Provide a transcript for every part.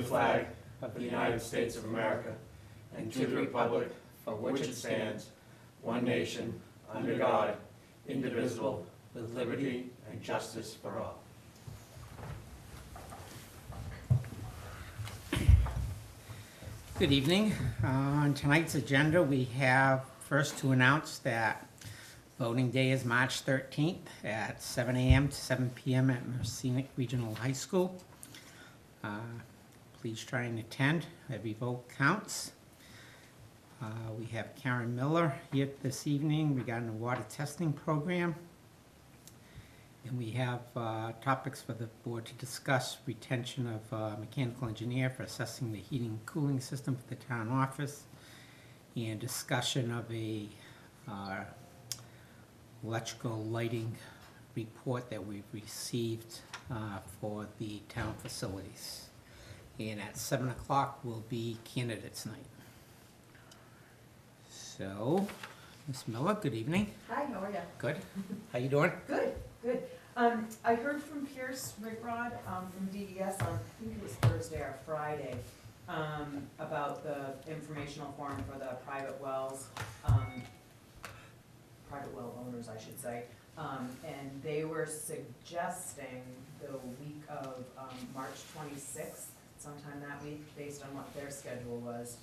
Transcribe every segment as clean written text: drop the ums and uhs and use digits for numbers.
flag of the United States of America and to the republic for which it stands, one nation, under God, indivisible, with liberty and justice for all. Good evening. On tonight's agenda, we have first to announce that voting day is March 13th at 7 a.m. to 7 p.m. at Scenic Regional High School. Please try and attend. Every vote counts. We have Karen Miller here this evening regarding the water testing program. And we have topics for the board to discuss: retention of a mechanical engineer for assessing the heating and cooling system for the town office, and discussion of a electrical lighting report that we've received for the town facilities. And at 7 o'clock will be candidates night. So, Ms. Miller, good evening. Hi, how are you? Good. How you doing? Good, good. I heard from Pierce Rigrod from DES on, I think it was Thursday or Friday, about the informational form for the private wells, private well owners, I should say. And they were suggesting the week of March 26th, sometime that week, based on what their schedule was.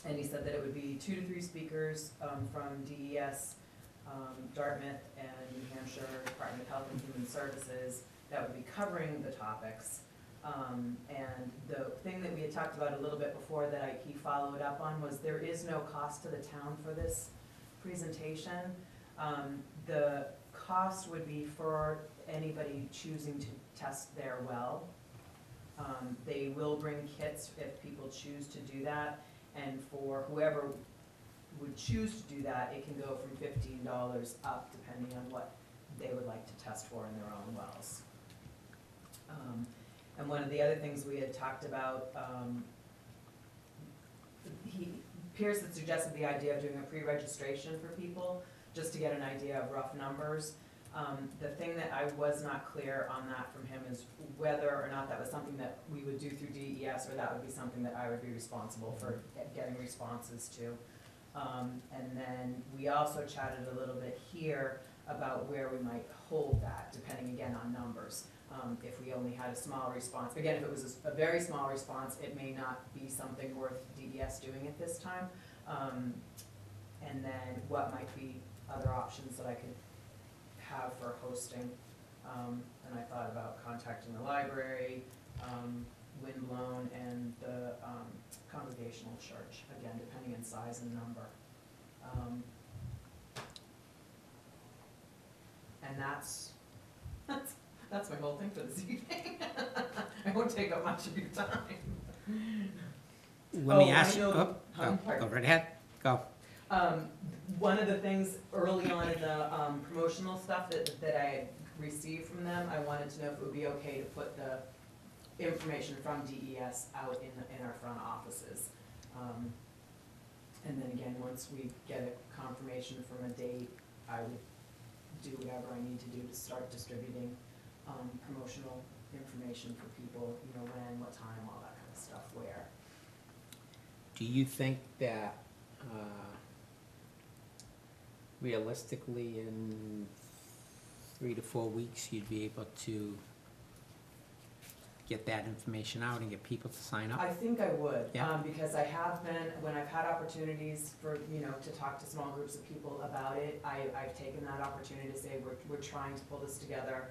And he said that it would be 2 to 3 speakers from DES, Dartmouth, and New Hampshire Department of Health and Human Services that would be covering the topics. And the thing that we had talked about a little bit before that he followed up on was there is no cost to the town for this presentation. The cost would be for anybody choosing to test their well. They will bring kits if people choose to do that, and for whoever would choose to do that, it can go from $15 up depending on what they would like to test for in their own wells. And one of the other things we had talked about, Pierce had suggested the idea of doing a pre-registration for people, just to get an idea of rough numbers. The thing that I was not clear on that from him is whether or not that was something that we would do through DES, or that would be something that I would be responsible for getting responses to. And then we also chatted a little bit here about where we might hold that, depending again on numbers. If we only had a small response, again, if it was a very small response, it may not be something worth DES doing at this time. And then what might be other options that I could have for hosting. And I thought about contacting the library, Windblown, and the Congregational Church, again, depending on size and number. And that's my whole thing for this evening. I won't take up much of your time. Let me ask you. Go right ahead. Go. One of the things early on in the promotional stuff that I had received from them, I wanted to know if it would be okay to put the information from DES out in our front offices. And then again, once we get a confirmation from a date, I would do whatever I need to do to start distributing promotional information for people, you know, when, what time, all that kind of stuff, where. Do you think that realistically in 3 to 4 weeks you'd be able to get that information out and get people to sign up? I think I would, Yeah. because I have been, when I've had opportunities for, you know, to talk to small groups of people about it, I've taken that opportunity to say, we're trying to pull this together.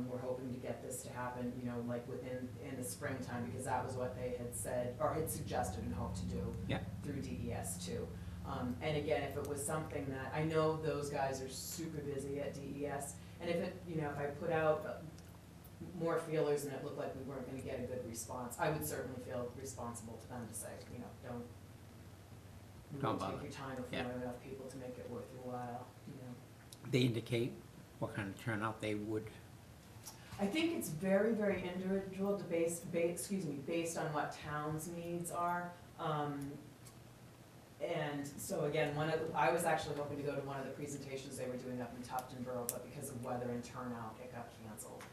We're hoping to get this to happen, you know, like in the springtime, because that was what they had said, or had suggested and hoped to do through DES too. And again, if it was something that, I know those guys are super busy at DES, and if it, you know, if I put out more feelers and it looked like we weren't gonna get a good response, I would certainly feel responsible to them to say, you know, don't take your time if you don't have enough people to make it worth your while, you know. They indicate what kind of turnout they would. I think it's very, very individual to based on what town's needs are. And so again, I was actually hoping to go to one of the presentations they were doing up in Tuftonboro, but because of weather and turnout, it got canceled.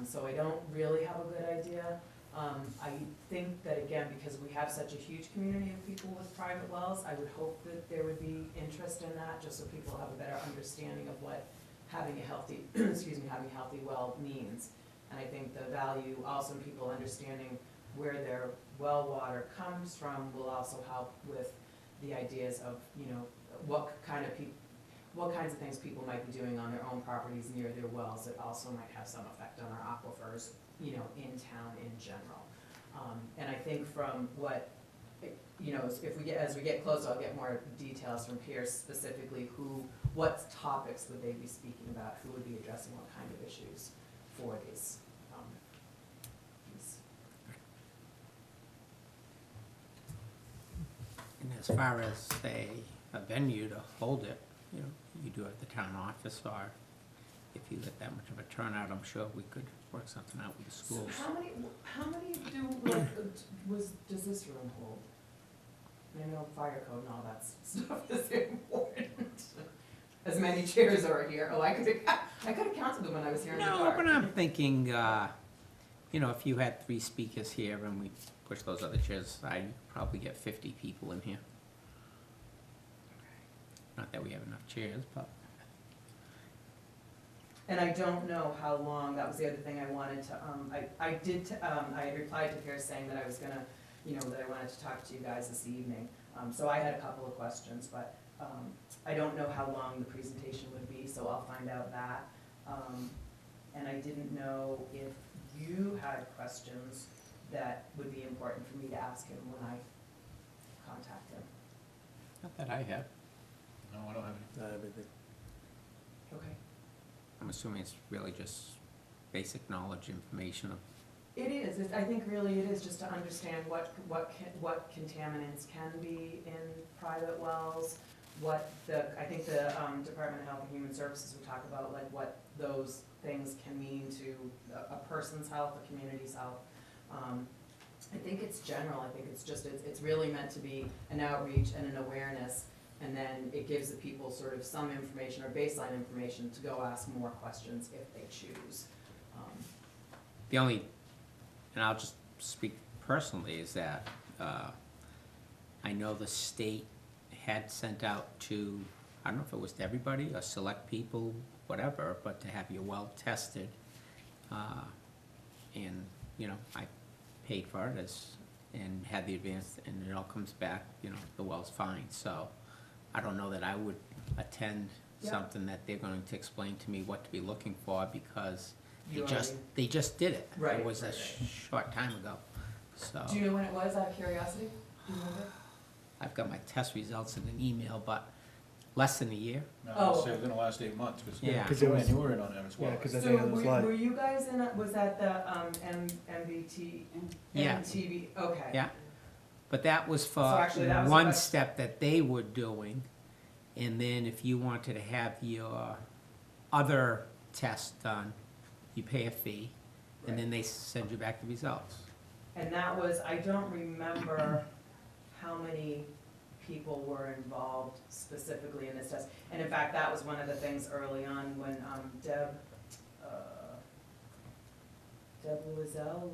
So I don't really have a good idea. I think that, again, because we have such a huge community of people with private wells, I would hope that there would be interest in that, just so people have a better understanding of what having a healthy, having a healthy well means. And I think the value also in people understanding where their well water comes from will also help with the ideas of, what kinds of things people might be doing on their own properties near their wells that also might have some effect on our aquifers, in town in general. And I think from what, as we get closer, I'll get more details from Pierce, specifically what topics would they be speaking about, who would be addressing what kind of issues for these. And as far as, say, a venue to hold it, you do at the town office, or if you get that much of a turnout, I'm sure we could work something out with the schools. So how many does this room hold? I know fire code and all that stuff is important. As many chairs are here. Oh, I could have counted them when I was here in the No, dark. but I'm thinking, if you had 3 speakers here and we push those other chairs aside, you could probably get 50 people in here. Not that we have enough chairs, but. And I don't know how long, that was the other thing I wanted to, I replied to Pierce saying that I was gonna, that I wanted to talk to you guys this evening. So I had a couple of questions, but I don't know how long the presentation would be, so I'll find out that. And I didn't know if you had questions that would be important for me to ask him when I contact him. Not that I have. No, I don't have any. Okay. I'm assuming it's really just basic knowledge, information of. It is, I think really it is just to understand what contaminants can be in private wells, I think the Department of Health and Human Services would talk about, like, what those things can mean to a person's health, a community's health. I think it's general, I think it's really meant to be an outreach and an awareness, and then it gives the people sort of some information or baseline information to go ask more questions if they choose. The only, and I'll just speak personally, is that I know the state had sent out to, I don't know if it was to everybody or select people, whatever, but to have your well tested. And, I paid for it and had the advance, and it all comes back, the well's fine. So I don't know that I would attend something that they're going to explain to me what to be looking for, because they just did it. Right, It was a right. short time ago, so. Do you know when it was, out of curiosity? Do you remember? I've got my test results in an email, but less than a year. No, Oh, it's okay. within the last 8 months, because Yeah. Joanne, you were in on that as well. Yeah, 'cause I So think it was like, were you guys in, was that the MBT? Yeah. MTV, okay. Yeah. But that was for So actually that was one what- step that they were doing, and then if you wanted to have your other test done, you pay a fee, and then they send you back the results. And that was, I don't remember how many people were involved specifically in this test. And in fact, that was one of the things early on when Deb Loisel,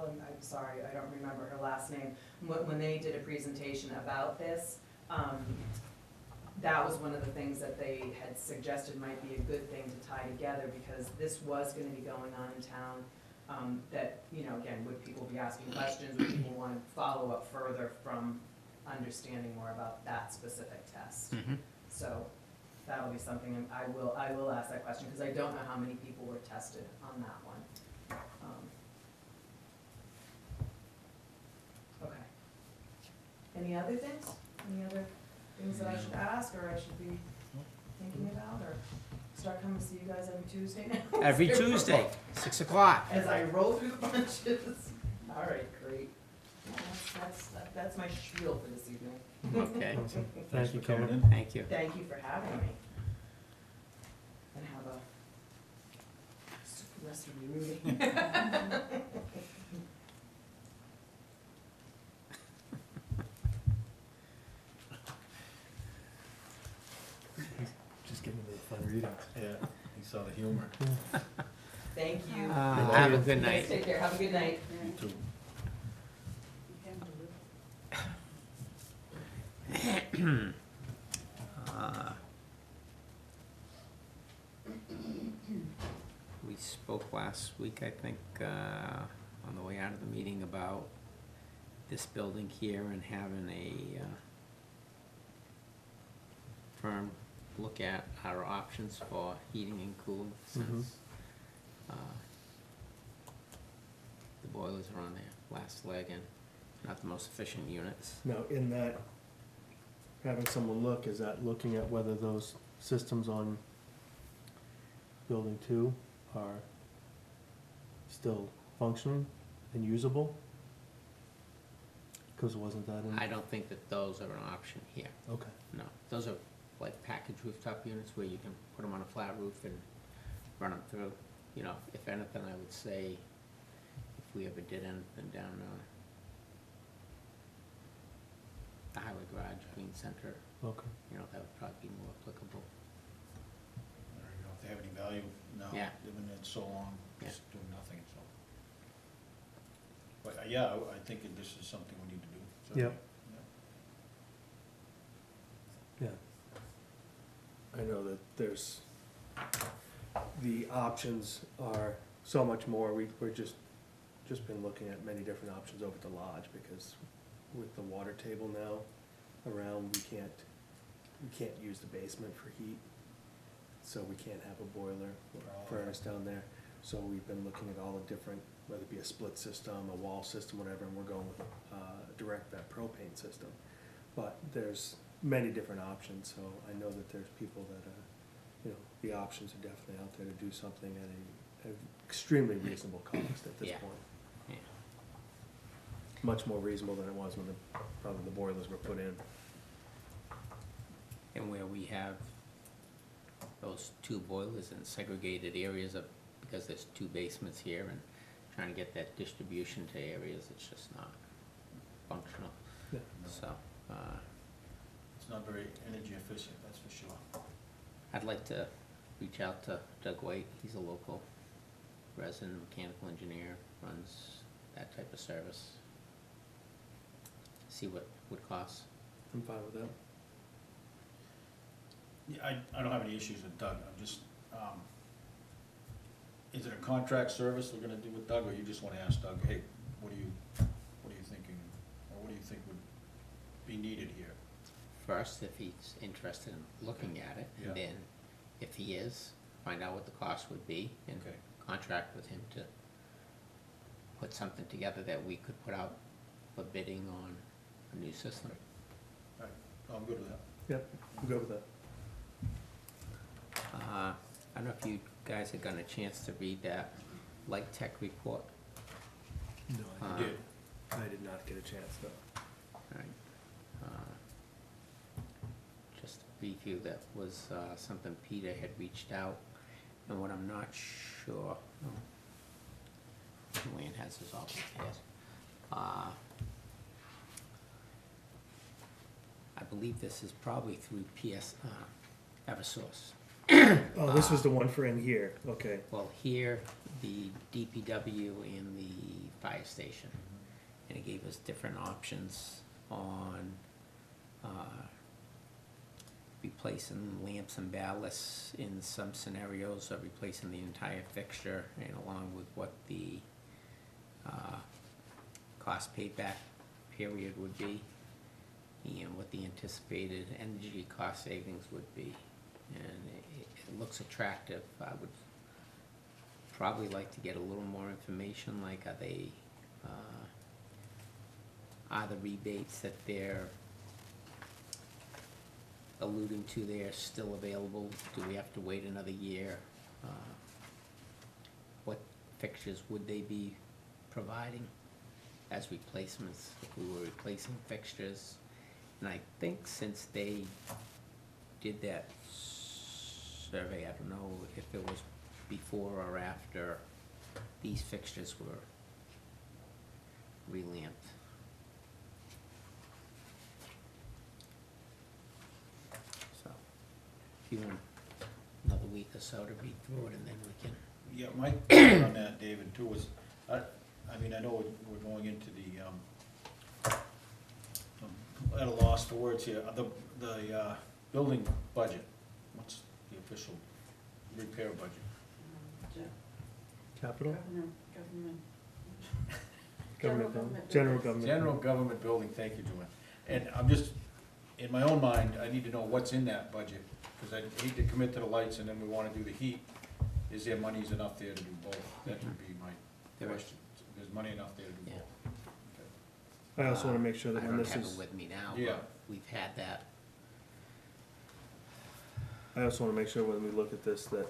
I'm sorry, I don't remember her last name, when they did a presentation about this, that was one of the things that they had suggested might be a good thing to tie together, because this was gonna be going on in town. That, again, would people be asking questions, would people want to follow up further from understanding more about that specific test? Mm-hmm. So that'll be something, I will ask that question, because I don't know how many people were tested on that one. Okay. Any other things? Any other things that I should ask, or I should be thinking about, or start coming to see you guys every Tuesday now? Every Tuesday, 6 o'clock. As I roll through the bunches. All right, great. Well, that's my spiel for this evening. Okay, awesome. Thanks Thank you, for coming Karen. in. thank you. Thank you for having me. And have a super rest of your meeting. Just give me the fun readings. Yeah, he saw the humor. Thank you. Have a good You guys night. take care. Have a good night. You too. Uh, We spoke last week, I think, on the way out of the meeting about this building here and having a firm look at our options for heating and cooling since the boilers are on their last leg and not the most efficient units. Now, in that, having someone look, is that looking at whether those systems on building 2 are still functioning and usable? Because wasn't that in? I don't think that those are an option here. Okay. No, those are like package rooftop units where you can put them on a flat roof and run them through. You know, if anything, I would say if we ever did anything down the highway garage, Green Center, Okay. you know, that would probably be more applicable. I don't know if they have any value now, Yeah. living in so long, Yeah. just doing nothing, so. But, yeah, I think that this is something we need to do. certainly. Yep. Yeah. I know that there's, the options are so much more. We're just been looking at many different options over at the lodge because with the water table now around, we can't use the basement for heat. So we can't have a boiler or furnace down there. So we've been looking at all the different, whether it be a split system, a wall system, whatever, and we're going with a direct vent propane system. But there's many different options, so I know that there's people that you know, the options are definitely out there to do something at an extremely reasonable cost at this Yeah. point. Yeah. Much more reasonable than it was when probably the boilers were put in. And where we have those 2 boilers in segregated areas of, because there's 2 basements here and trying to get that distribution to areas, it's just not functional. Yeah. So, It's not very energy efficient, that's for sure. I'd like to reach out to Doug White, he's a local resident mechanical engineer, runs that type of service. See what would cost. I'm fine with that. Yeah, I don't have any issues with Doug, I'm just, is it a contract service we're gonna do with Doug, or you just wanna ask Doug, hey, what are you thinking, or what do you think would be needed here? First, if he's interested in looking at it, Yeah. and then if he is, find out what the cost would be and Okay. contract with him to put something together that we could put out for bidding on a new system. Alright, I'm good with that. Yep, I'm good with that. I don't know if you guys had gotten a chance to read that Light Tech report. No, Uh, You did. I did not get a chance, though. Right. Just to review, that was something Peter had reached out, and what I'm not sure, Luann has his all prepared. I believe this is probably through Eversource. Oh, this was the one for in here, okay. Well, here, the DPW and the fire station, and it gave us different options on replacing lamps and ballasts in some scenarios, or replacing the entire fixture, and along with what the cost payback period would be, and what the anticipated energy cost savings would be. And it looks attractive. I would probably like to get a little more information, like are the rebates that they're alluding to there still available? Do we have to wait another year? What fixtures would they be providing as replacements if we were replacing fixtures? And I think since they did that survey, I don't know if it was before or after these fixtures were relamped. So, if you want another week or so to read through it, and then we can. Yeah, my question on that, David, too, was, I mean, I know we're going into the at a loss for words here. The building budget, what's the official repair budget? Capital? Government. General government. General government building, thank you, Joanne. And I'm just, in my own mind, I need to know what's in that budget, because I hate to commit to the lights and then we wanna do the heat. Is there monies enough there to do both? That would be my There is. question. There's money enough there to do Yeah. both? I also wanna make sure I that when don't this have it is, with me now, Yeah. but we've had that. I also wanna make sure when we look at this that,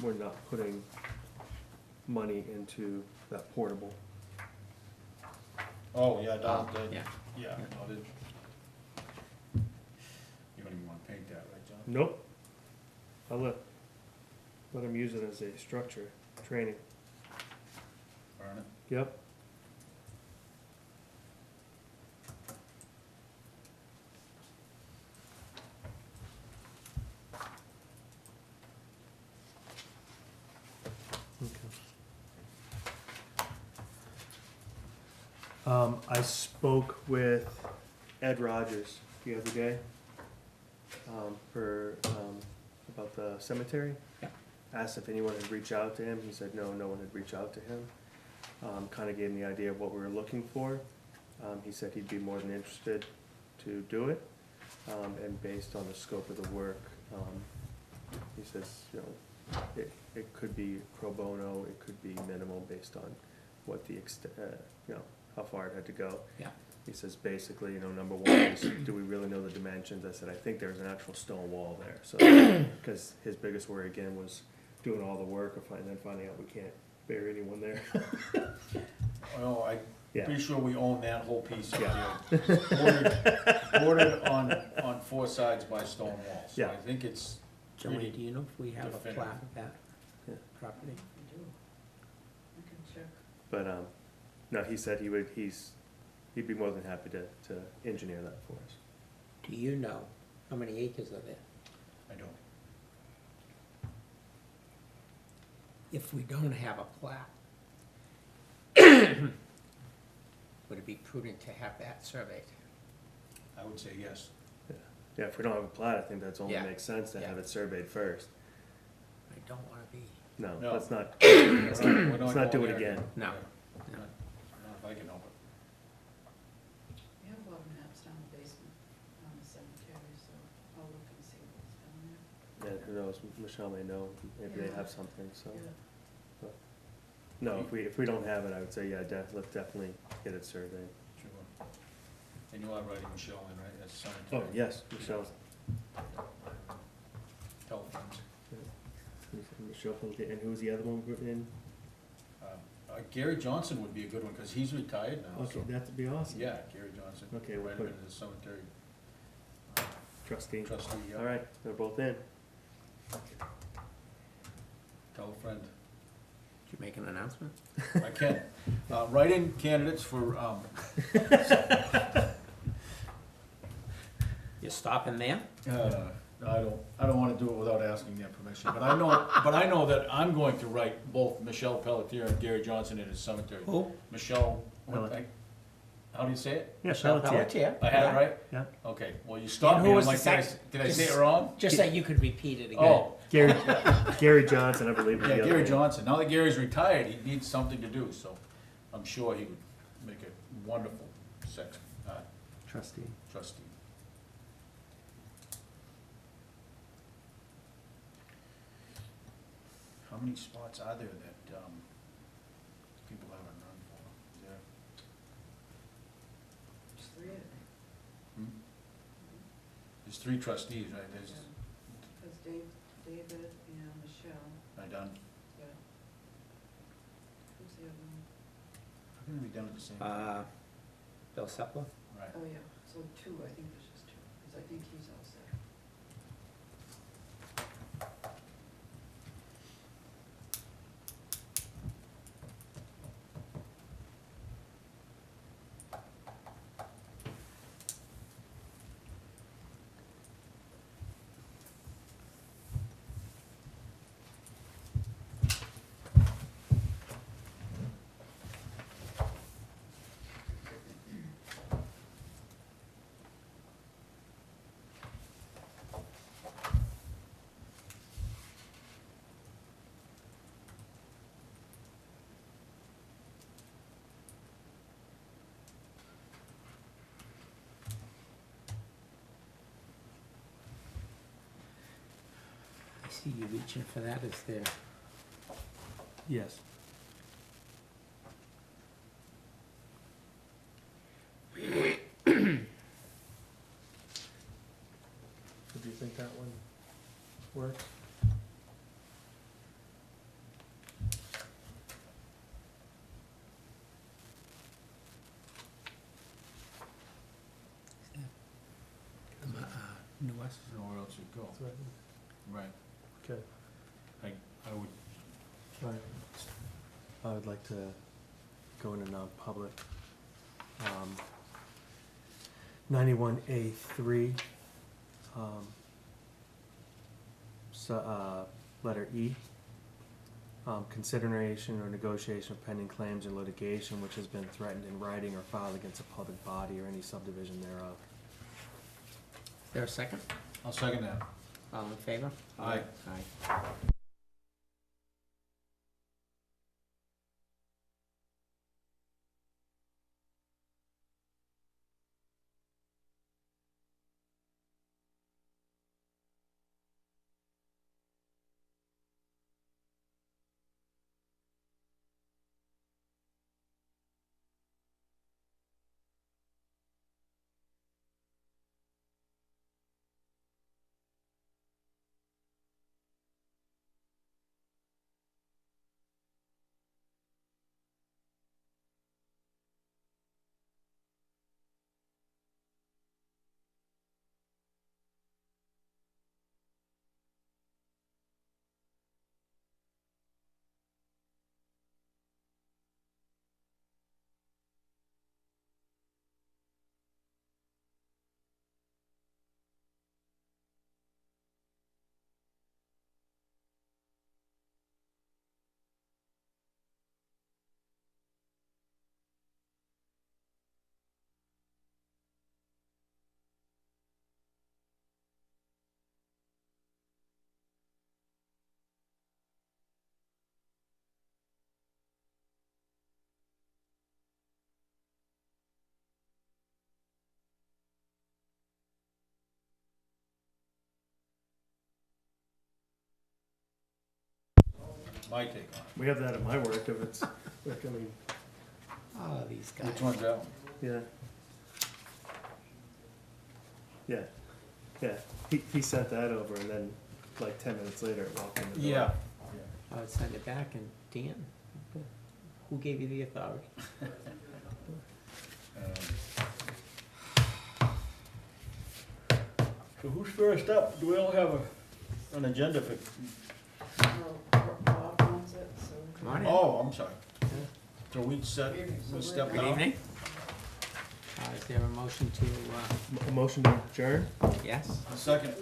we're not putting money into that portable. Oh, yeah, down the, Yeah, yeah, Yeah. no, you don't even wanna paint that, right, John? Nope. I'll let him use it as a structure, training. Burn it? Yep. I spoke with Ed Rogers the other day, about the cemetery. Yeah. Asked if anyone had reached out to him, he said no, no one had reached out to him. Kinda gave him the idea of what we were looking for. He said he'd be more than interested to do it, and based on the scope of the work, he says, you know, it could be pro bono, it could be minimal based on what the you know, how far it had to go. Yeah. He says basically, you know, number one is, do we really know the dimensions? I said, I think there's an actual stone wall there, so, cause his biggest worry again was doing all the work and then finding out we can't bury anyone there. Well, I'm Yeah. pretty sure we own that whole piece up Yeah. there. Bordered on four sides by stone walls. So Yeah. I think it's Joey, pretty, do you know if we have a definitive. plat of that Yeah. property? I can check. But, no, he said he'd be more than happy to engineer that for us. Do you know how many acres are there? I don't. If we don't have a plat, would it be prudent to have that surveyed? I would say yes. Yeah, if we don't have a plat, I think that's only Yeah. makes sense to have Yeah. it surveyed first. I don't wanna be, No, No. let's not, We're let's not not do going it there. again. no. Not if I can help it. We have a lot of maps down the basement on the cemetery, so I'll look and see what's down And who knows, Michelle may know, maybe they Yeah. have something, so. there. Yeah. No, if we don't have it, I would say, yeah, let's definitely get it surveyed. Sure. And you are writing Michelle in, right, as Oh, cemetery? yes, Michelle's, Tell friends. Michelle, and who was the other one in? Gary Johnson would be a good one, cause he's retired now, Okay, so. that'd be awesome. Yeah, Gary Johnson. Okay, we'll Write him put- in as a cemetery Trustee. trustee, yeah. All right, they're both in. Tell a friend. Did you make an announcement? I can. Write-in candidates for, You're stopping there? I don't wanna do it without asking their permission, but I know that I'm going to write both Michelle Pelletier and Gary Johnson in his cemetery. Who? Michelle, Pelletier. how do you say it? Yeah, Michelle Pelletier. Pelletier. I had it right? Yeah. Okay, well, you stopped And me, who I'm was like, the did I say just- it wrong? Just so you could repeat it again. Oh, Gary Johnson, I believe. was yeah, the other Gary one. Johnson. Now that Gary's retired, he needs something to do, so I'm sure he would make a wonderful Trustee. trustee. How many spots are there that, people haven't run for? Is there, There's three, I think. there's three trustees, right? There's, There's David and Michelle, I done, yeah. Who's the other one? how can we done at the same time? Bill Sepler? Right. Oh, yeah, so two, I think there's just two, because I think he's all set. see you reaching for that, is there? Yes. So do you think that one works? Newest? Nowhere else you'd go. Right. Okay. I would, Right. I would like to go into non-public. 91A3, letter E. Consideration or negotiation of pending claims or litigation which has been threatened in writing or filed against a public body or any subdivision thereof. Is there a second? I'll second that. All in favor? Aye. Aye. My take on We have that at my work if it's, like, I mean, Oh, these it. guys. Which one's that one? yeah. Yeah, yeah. He sent that over and then like 10 minutes later it walked in the door. Yeah. I would send it back, and Dan, who gave you the authority? So who's first up? Do we all have an agenda for? Bob wants it, so. Come on in. Oh, I'm sorry. So we set, we step Good down? evening. Is there a motion to, A motion to adjourn? yes? Second.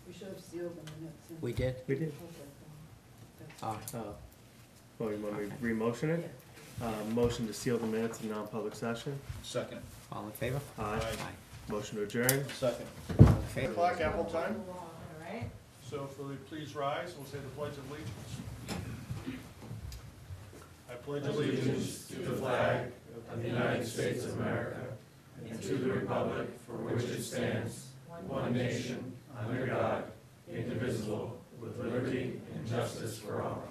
We should have sealed the minutes. and- We did? We did. Okay, that's- Oh, Oh, you want me to re-motion it? Motion to seal the minutes in non-public session? Second. all in favor? Aye. Aye. Motion to adjourn? Second. All in favor? Clock, Apple time. All right. So if we please rise, we'll say the Pledge of Allegiance. I pledge allegiance to the flag of the United States of America and to the republic for which it stands, one nation, under God, indivisible, with liberty and justice for all.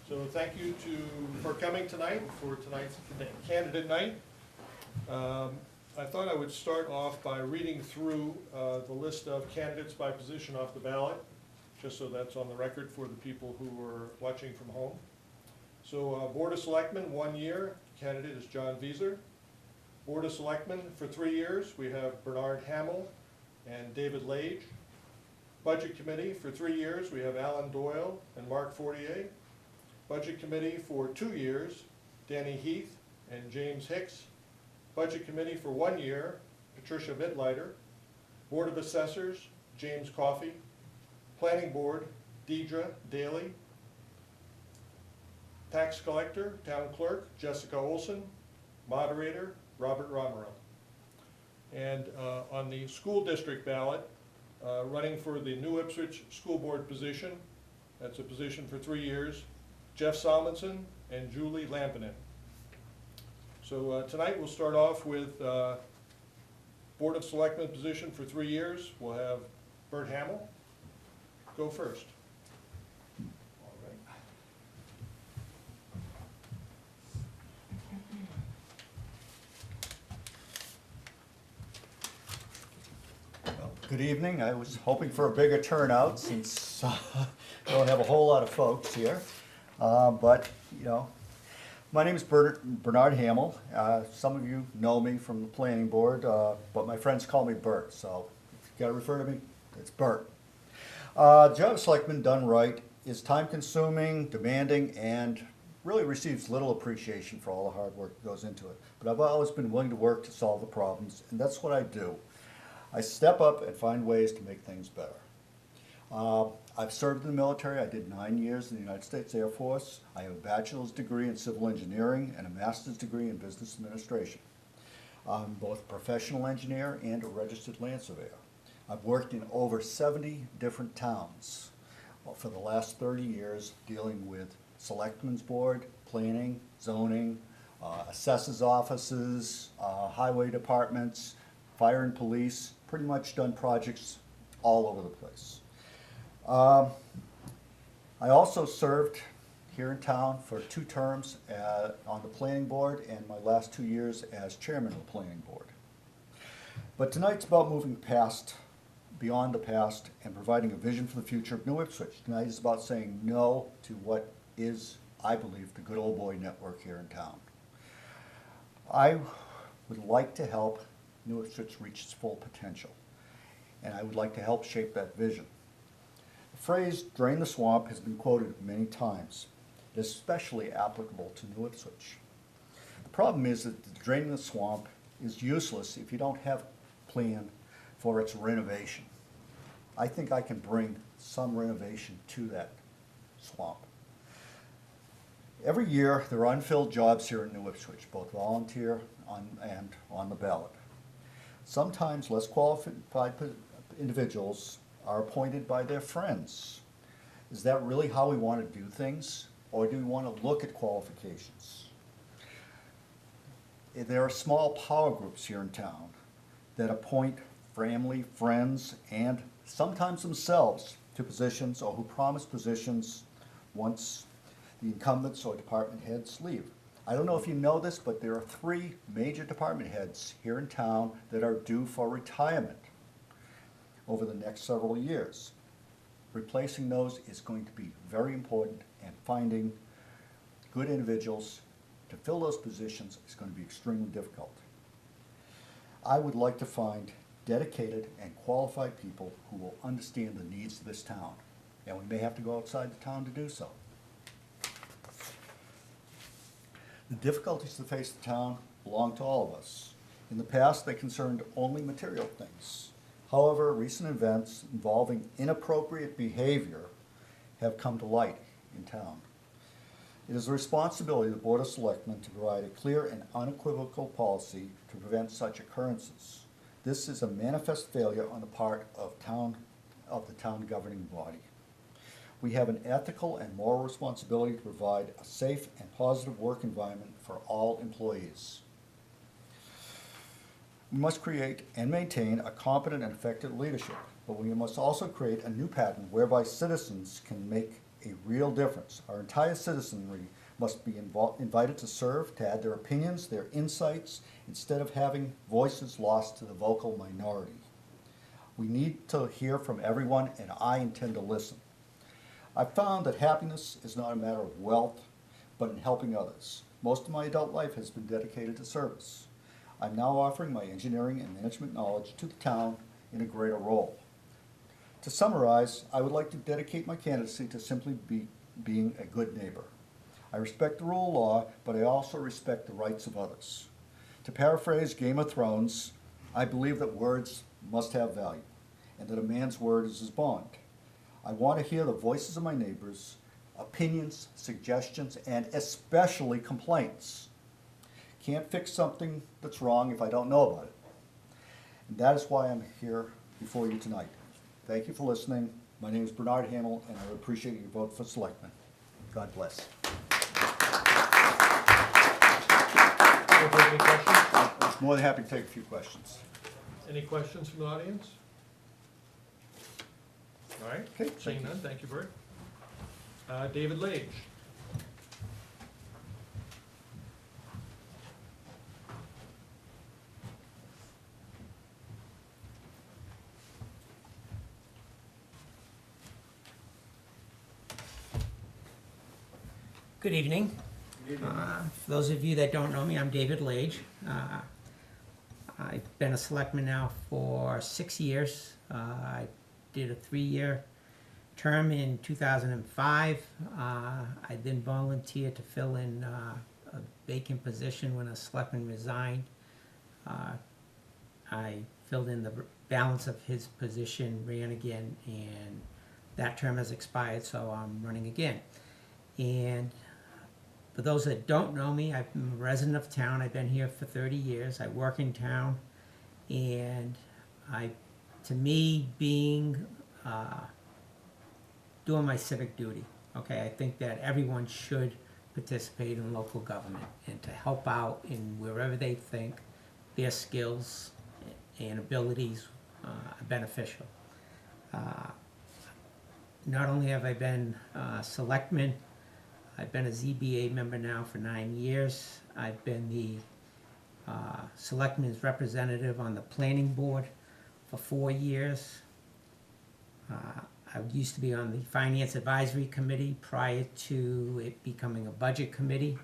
So thank you for coming tonight, for tonight's candidate night. I thought I would start off by reading through the list of candidates by position off the ballot, just so that's on the record for the people who are watching from home. So Board of Selectmen, 1 year, candidate is John Vieser. Board of Selectmen for 3 years, we have Bernard Hamill and David Lage. Budget Committee for 3 years, we have Alan Doyle and Mark Fortier. Budget Committee for 2 years, Danny Heath and James Hicks. Budget Committee for 1 year, Patricia Mitleiter. Board of Assessors, James Coffey. Planning Board, Deidre Daly. Tax Collector, Town Clerk, Jessica Olson. Moderator, Robert Romero. And on the school district ballot, running for the New Ipswich School Board position, that's a position for 3 years, Jeff Salmonson and Julie Lampinen. So tonight we'll start off with Board of Selectmen position for 3 years. We'll have Bert Hamel, go first. All right. Good evening. I was hoping for a bigger turnout since we don't have a whole lot of folks here. But, you know, my name is Bernard Hamel. Some of you know me from the planning board, but my friends call me Bert, so if you gotta refer to me, it's Bert. The job of selectman done right is time-consuming, demanding, and really receives little appreciation for all the hard work that goes into it. But I've always been willing to work to solve the problems, and that's what I do. I step up and find ways to make things better. I've served in the military. I did 9 years in the United States Air Force. I have a bachelor's degree in civil engineering and a master's degree in business administration. I'm both a professional engineer and a registered land surveyor. I've worked in over 70 different towns for the last 30 years, dealing with selectmen's board, planning, zoning, assessors offices, highway departments, fire and police, pretty much done projects all over the place. I also served here in town for 2 terms on the planning board and my last 2 years as chairman of the planning board. But tonight's about moving beyond the past and providing a vision for the future of New Ipswich. Tonight is about saying no to what is, I believe, the good old boy network here in town. I would like to help New Ipswich reach its full potential, and I would like to help shape that vision. The phrase "drain the swamp" has been quoted many times. It is especially applicable to New Ipswich. The problem is that draining the swamp is useless if you don't have a plan for its renovation. I think I can bring some renovation to that swamp. Every year there are unfilled jobs here in New Ipswich, both volunteer and on the ballot. Sometimes less qualified individuals are appointed by their friends. Is that really how we want to do things? Or do we want to look at qualifications? There are small power groups here in town that appoint family, friends, and sometimes themselves to positions, or who promise positions once the incumbents or department heads leave. I don't know if you know this, but there are 3 major department heads here in town that are due for retirement over the next several years. Replacing those is going to be very important, and finding good individuals to fill those positions is going to be extremely difficult. I would like to find dedicated and qualified people who will understand the needs of this town, and we may have to go outside the town to do so. The difficulties that face the town belong to all of us. In the past, they concerned only material things. However, recent events involving inappropriate behavior have come to light in town. It is the responsibility of the Board of Selectmen to provide a clear and unequivocal policy to prevent such occurrences. This is a manifest failure on the part of the town governing body. We have an ethical and moral responsibility to provide a safe and positive work environment for all employees. We must create and maintain a competent and effective leadership, but we must also create a new pattern whereby citizens can make a real difference. Our entire citizenry must be invited to serve, to add their opinions, their insights, instead of having voices lost to the vocal minority. We need to hear from everyone, and I intend to listen. I've found that happiness is not a matter of wealth, but in helping others. Most of my adult life has been dedicated to service. I'm now offering my engineering and management knowledge to the town in a greater role. To summarize, I would like to dedicate my candidacy to simply being a good neighbor. I respect the rule of law, but I also respect the rights of others. To paraphrase Game of Thrones, I believe that words must have value, and that a man's word is his bond. I want to hear the voices of my neighbors, opinions, suggestions, and especially complaints. Can't fix something that's wrong if I don't know about it. And that is why I'm here before you tonight. Thank you for listening. My name is Bernard Hamel, and I would appreciate your vote for selectman. God bless. Any questions? I'm more than happy to take a few questions. Any questions from the audience? All right, Okay, seeing none, thank you, Bert. David Lage. Good evening. For those of you that don't know me, I'm David Lage. I've been a selectman now for 6 years. I did a 3-year term in 2005. I then volunteered to fill in a vacant position when a selectman resigned. I filled in the balance of his position, ran again, and that term has expired, so I'm running again. And for those that don't know me, I'm a resident of town. I've been here for 30 years. I work in town, and to me, being doing my civic duty. Okay, I think that everyone should participate in local government and to help out in wherever they think their skills and abilities are beneficial. Not only have I been selectman, I've been a ZBA member now for 9 years. I've been the selectman's representative on the planning board for 4 years. I used to be on the finance advisory committee prior to it becoming a budget committee.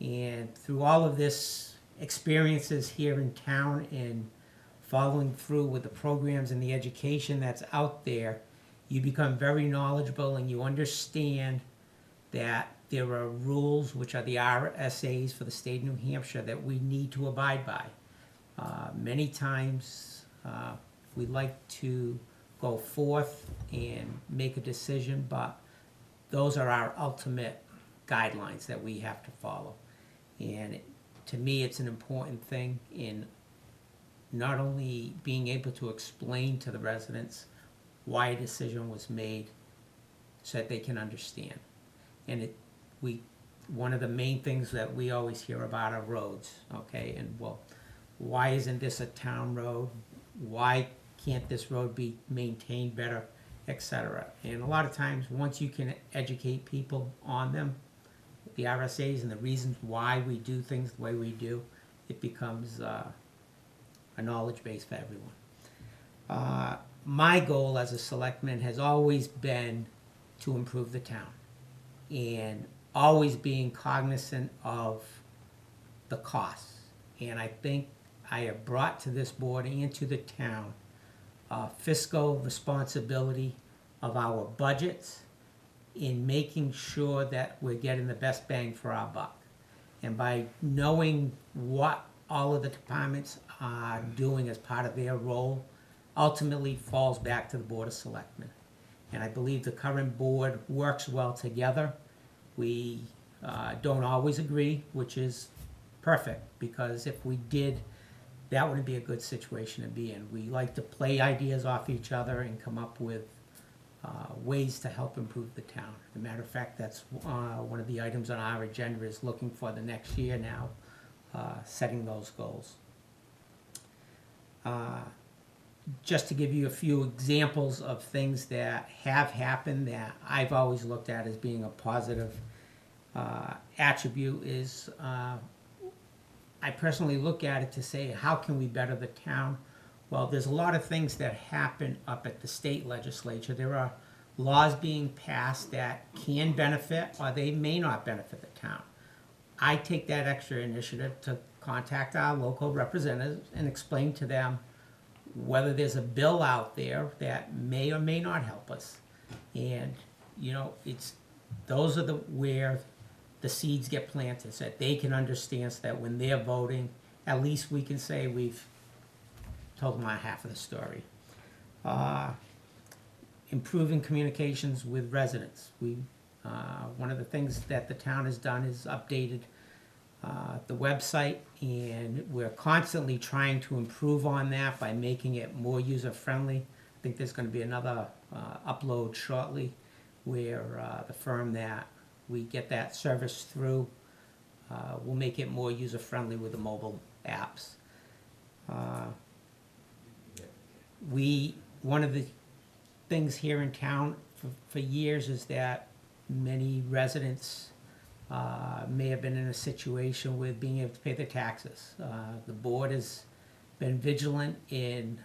And through all of this experiences here in town and following through with the programs and the education that's out there, you become very knowledgeable and you understand that there are rules, which are the RSAs for the state of New Hampshire, that we need to abide by. Many times we like to go forth and make a decision, but those are our ultimate guidelines that we have to follow. And to me, it's an important thing in not only being able to explain to the residents why a decision was made so that they can understand. And one of the main things that we always hear about are roads, okay? And well, why isn't this a town road? Why can't this road be maintained better, etc.? And a lot of times, once you can educate people on them, the RSAs and the reasons why we do things the way we do, it becomes a knowledge base for everyone. My goal as a selectman has always been to improve the town and always being cognizant of the costs. And I think I have brought to this board and to the town fiscal responsibility of our budgets in making sure that we're getting the best bang for our buck. And by knowing what all of the departments are doing as part of their role, ultimately falls back to the Board of Selectmen. And I believe the current board works well together. We don't always agree, which is perfect, because if we did, that wouldn't be a good situation to be in. We like to play ideas off each other and come up with ways to help improve the town. As a matter of fact, that's one of the items on our agenda, is looking for the next year now, setting those goals. Just to give you a few examples of things that have happened that I've always looked at as being a positive attribute is I personally look at it to say, how can we better the town? Well, there's a lot of things that happen up at the state legislature. There are laws being passed that can benefit or they may not benefit the town. I take that extra initiative to contact our local representatives and explain to them whether there's a bill out there that may or may not help us. And, you know, those are where the seeds get planted, so that they can understand, so that when they're voting, at least we can say we've told them our half of the story. Improving communications with residents. One of the things that the town has done is updated the website, and we're constantly trying to improve on that by making it more user-friendly. I think there's going to be another upload shortly where the firm that we get that service through will make it more user-friendly with the mobile apps. One of the things here in town for years is that many residents may have been in a situation with being able to pay their taxes. The board has been vigilant in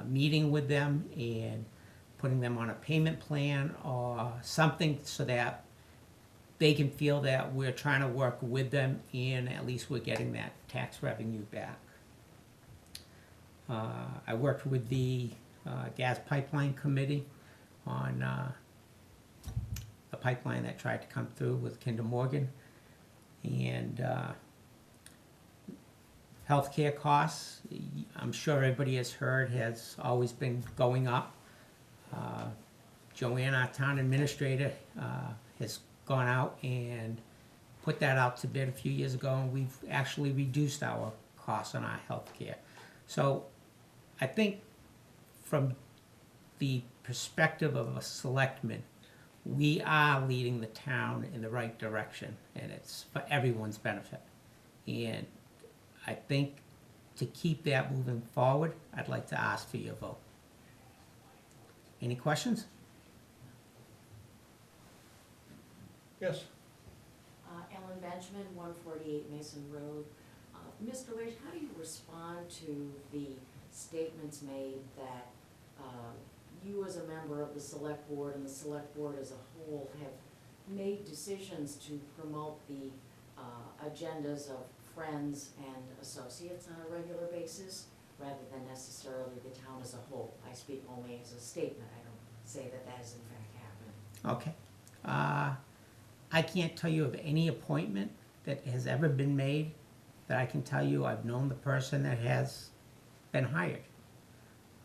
meeting with them and putting them on a payment plan or something so that they can feel that we're trying to work with them and at least we're getting that tax revenue back. I worked with the gas pipeline committee on the pipeline that tried to come through with Kinder Morgan. And healthcare costs, I'm sure everybody has heard, has always been going up. Joanne, our town administrator, has gone out and put that out to bid a few years ago, and we've actually reduced our costs on our healthcare. So I think from the perspective of a selectman, we are leading the town in the right direction, and it's for everyone's benefit. And I think to keep that moving forward, I'd like to ask for your vote. Any questions? Yes. Ellen Benjamin, 148 Mason Road. Mr. Wage, how do you respond to the statements made that you as a member of the select board and the select board as a whole have made decisions to promote the agendas of friends and associates on a regular basis, rather than necessarily the town as a whole? I speak only as a statement, I don't say that that has in fact happened. Okay. I can't tell you of any appointment that has ever been made that I can tell you I've known the person that has been hired.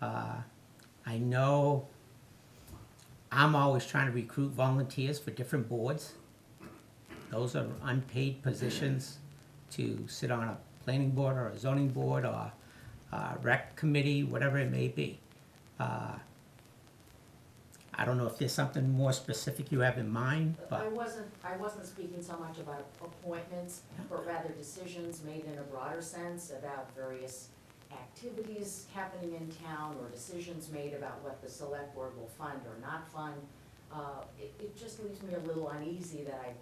I know I'm always trying to recruit volunteers for different boards. Those are unpaid positions to sit on a planning board or a zoning board or a rec committee, whatever it may be. I don't know if there's something more specific you have in mind, but I wasn't speaking so much about appointments, but rather decisions made in a broader sense about various activities happening in town, or decisions made about what the select board will fund or not fund. It just leaves me a little uneasy that I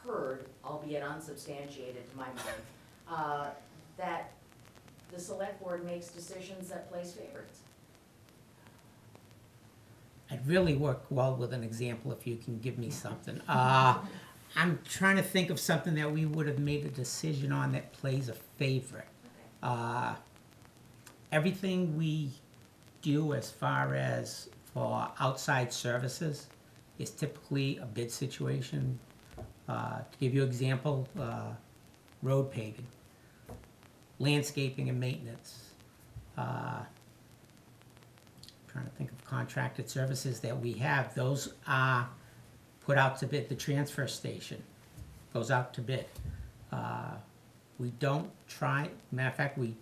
heard, albeit unsubstantiated to my mind, that the select board makes decisions that place favorites. I'd really work well with an example if you can give me something. I'm trying to think of something that we would have made a decision on that plays a favorite. Everything we do as far as for outside services is typically a bid situation. To give you an example, road paving, landscaping and maintenance. Trying to think of contracted services that we have. Those are put out to bid. The transfer station goes out to bid. We don't try, matter of fact, we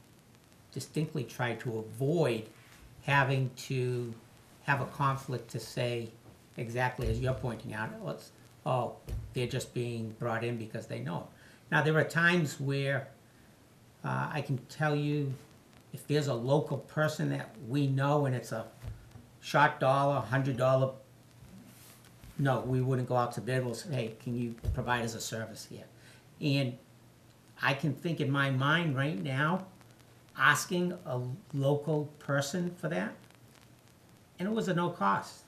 distinctly try to avoid having to have a conflict to say exactly as you're pointing out, they're just being brought in because they know. Now, there are times where I can tell you if there's a local person that we know and it's a short dollar, $100, no, we wouldn't go out to bid. We'll say, hey, can you provide us a service here? And I can think in my mind right now, asking a local person for that, and it was a no cost.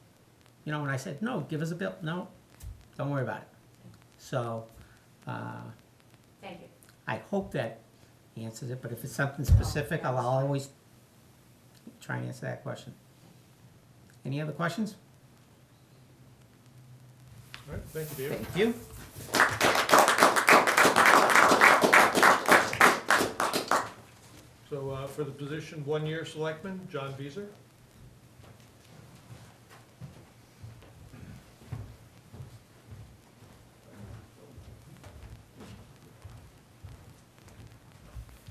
You know, when I said, no, give us a bill. No, don't worry about it. So, Thank you. I hope that answers it, but if it's something specific, I'll always try and answer that question. Any other questions? All right, thank you, David. Thank you. So, for the position, 1-year selectman, John Vieser.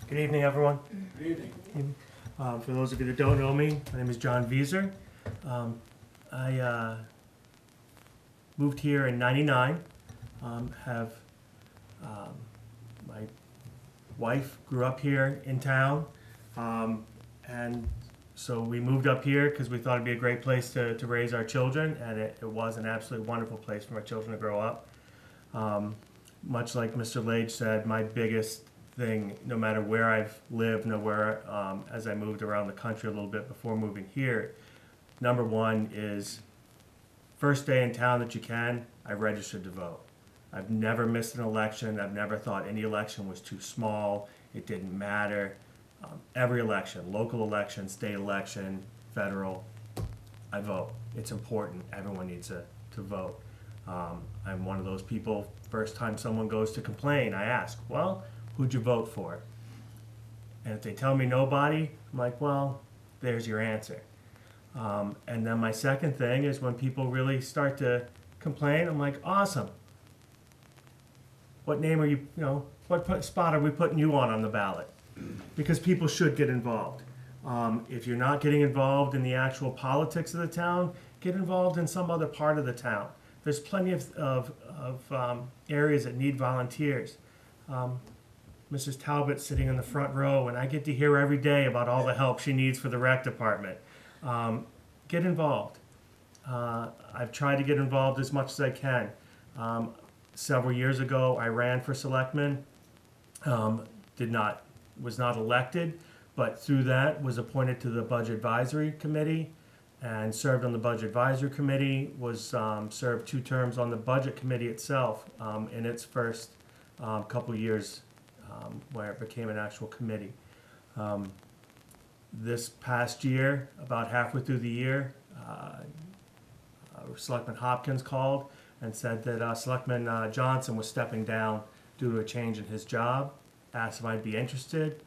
Good evening, everyone. Good evening. For those of you that don't know me, my name is John Vieser. I moved here in '99. Have my wife grew up here in town, and So we moved up here because we thought it'd be a great place to raise our children, and it was an absolutely wonderful place for my children to grow up. Much like Mr. Lage said, my biggest thing, no matter where I've lived, nowhere as I moved around the country a little bit before moving here, number one is first day in town that you can, I registered to vote. I've never missed an election. I've never thought any election was too small. It didn't matter. Every election, local election, state election, federal, I vote. It's important. Everyone needs to vote. I'm one of those people, first time someone goes to complain, I ask, well, who'd you vote for? And if they tell me nobody, I'm like, well, there's your answer. And then my second thing is when people really start to complain, I'm like, awesome. What name are you, what spot are we putting you on the ballot? Because people should get involved. If you're not getting involved in the actual politics of the town, get involved in some other part of the town. There's plenty of areas that need volunteers. Mrs. Talbot's sitting in the front row, and I get to hear every day about all the help she needs for the rec department. Get involved. I've tried to get involved as much as I can. Several years ago, I ran for selectman. Was not elected, but through that was appointed to the Budget Advisory Committee and served on the Budget Advisory Committee, was served 2 terms on the Budget Committee itself in its first couple years where it became an actual committee. This past year, about halfway through the year, Selectman Hopkins called and said that Selectman Johnson was stepping down due to a change in his job, asked if I'd be interested.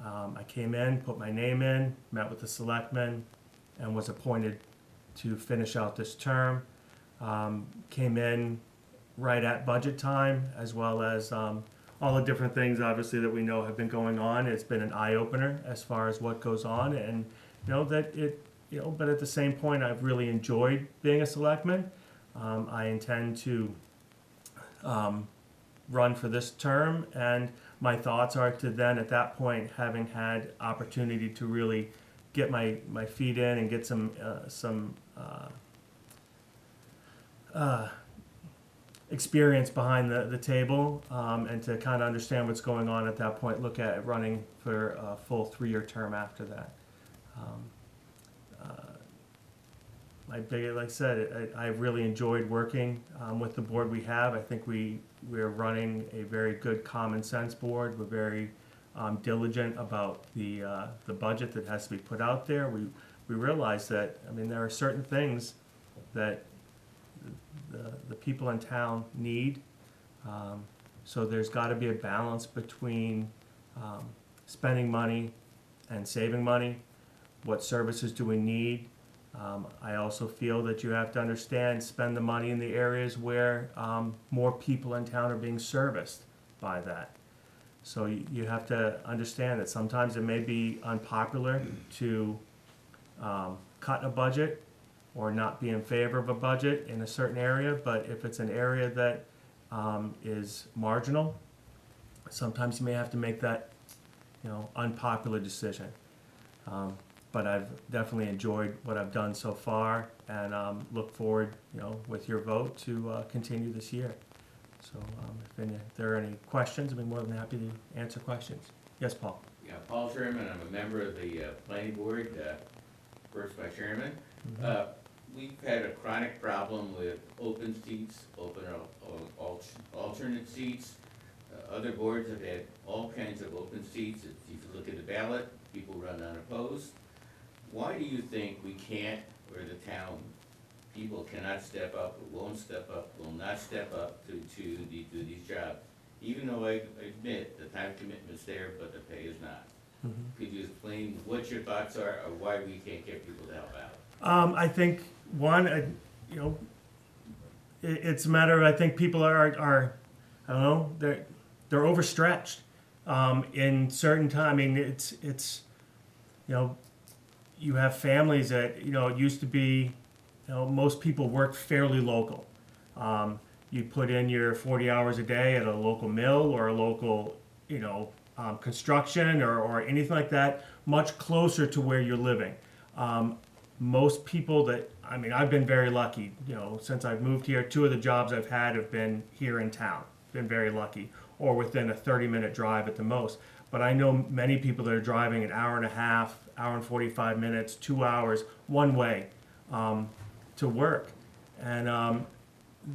I came in, put my name in, met with the selectmen, and was appointed to finish out this term. Came in right at budget time, as well as all the different things, obviously, that we know have been going on. It's been an eye-opener as far as what goes on, and but at the same point, I've really enjoyed being a selectman. I intend to run for this term, and my thoughts are to then, at that point, having had opportunity to really get my feet in and get some experience behind the table, and to kind of understand what's going on at that point, look at running for a full 3-year term after that. Like I said, I really enjoyed working with the board we have. I think we're running a very good common sense board. We're very diligent about the budget that has to be put out there. We realize that, there are certain things that the people in town need. So there's got to be a balance between spending money and saving money. What services do we need? I also feel that you have to understand, spend the money in the areas where more people in town are being serviced by that. So you have to understand that sometimes it may be unpopular to cut a budget or not be in favor of a budget in a certain area, but if it's an area that is marginal, sometimes you may have to make that unpopular decision. But I've definitely enjoyed what I've done so far, and look forward, with your vote to continue this year. So if there are any questions, I'd be more than happy to answer questions. Yes, Paul? Yeah, Paul Sherman, I'm a member of the planning board, first by chairman. We've had a chronic problem with open seats, alternate seats. Other boards have had all kinds of open seats. If you look at the ballot, people run unopposed. Why do you think we can't, or the town, people cannot step up, or won't step up, will not step up to do these jobs? Even though I admit the time commitment's there, but the pay is not. Could you explain what your thoughts are, or why we can't get people to help out? I think, one, it's a matter of, I think people are I don't know, they're overstretched in certain time. It's you have families that, it used to be, most people worked fairly local. You put in your 40 hours a day at a local mill or a local, construction or anything like that, much closer to where you're living. Most people that, I mean, I've been very lucky, you know, since I've moved here, 2 of the jobs I've had have been here in town. Been very lucky, or within a 30-minute drive at the most. But I know many people that are driving an hour and a half, hour and 45 minutes, 2 hours, one way to work. And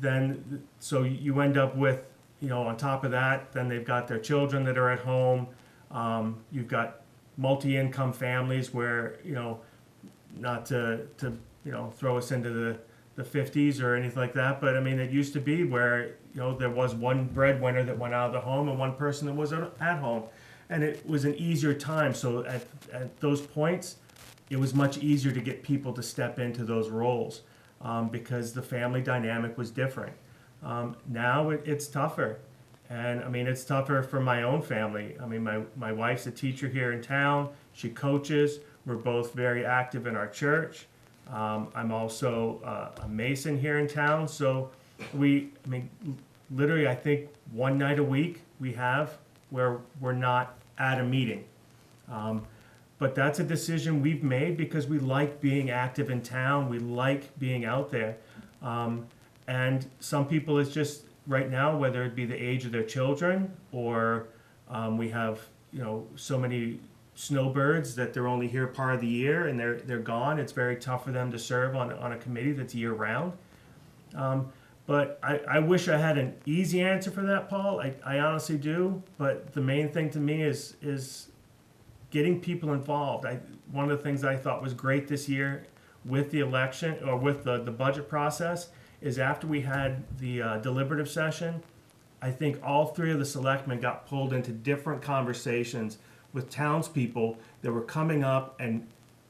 then, so you end up with, you know, on top of that, then they've got their children that are at home. You've got multi-income families where, you know, not to you know, throw us into the 50s or anything like that, but I mean, it used to be where, you know, there was one breadwinner that went out of the home and one person that was at home. And it was an easier time. So at those points, it was much easier to get people to step into those roles because the family dynamic was different. Now it's tougher. And I mean, it's tougher for my own family. I mean, my wife's a teacher here in town. She coaches. We're both very active in our church. I'm also a Mason here in town. So literally, I think one night a week we have where we're not at a meeting. But that's a decision we've made because we like being active in town. We like being out there. And some people, it's just right now, whether it be the age of their children or we have, you know, so many snowbirds that they're only here part of the year and they're gone. It's very tough for them to serve on a committee that's year round. But I wish I had an easy answer for that, Paul. I honestly do. But the main thing to me is getting people involved. One of the things I thought was great this year with the election or with the budget process is after we had the deliberative session, I think all 3 of the selectmen got pulled into different conversations with townspeople that were coming up and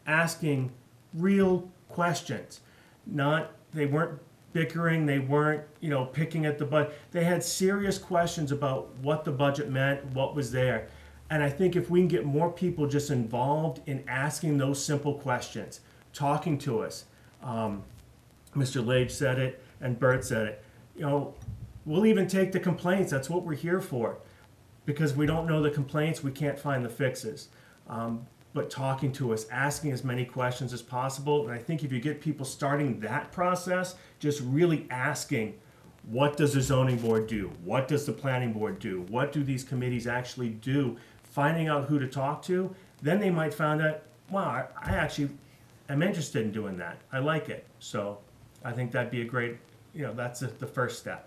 asking real questions. They weren't bickering, they weren't, you know, picking at the budget. They had serious questions about what the budget meant, what was there. And I think if we can get more people just involved in asking those simple questions, talking to us, Mr. Lage said it and Bert said it, you know, we'll even take the complaints. That's what we're here for. Because we don't know the complaints, we can't find the fixes. But talking to us, asking as many questions as possible. And I think if you get people starting that process, just really asking, what does the zoning board do? What does the planning board do? What do these committees actually do? Finding out who to talk to, then they might find out, wow, I actually am interested in doing that. I like it. So I think that'd be a great, you know, that's the first step.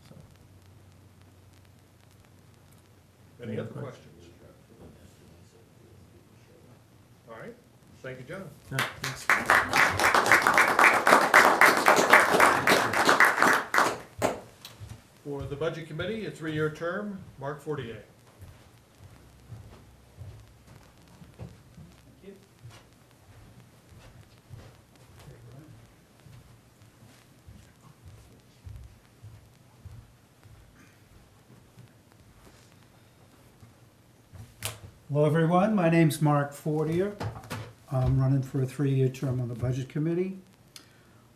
So. Any other questions? All right, thank you, John. Yeah, thanks. For the Budget Committee, a 3-year term, Mark Fortier. Hello, everyone. My name's Mark Fortier. I'm running for a 3-year term on the Budget Committee.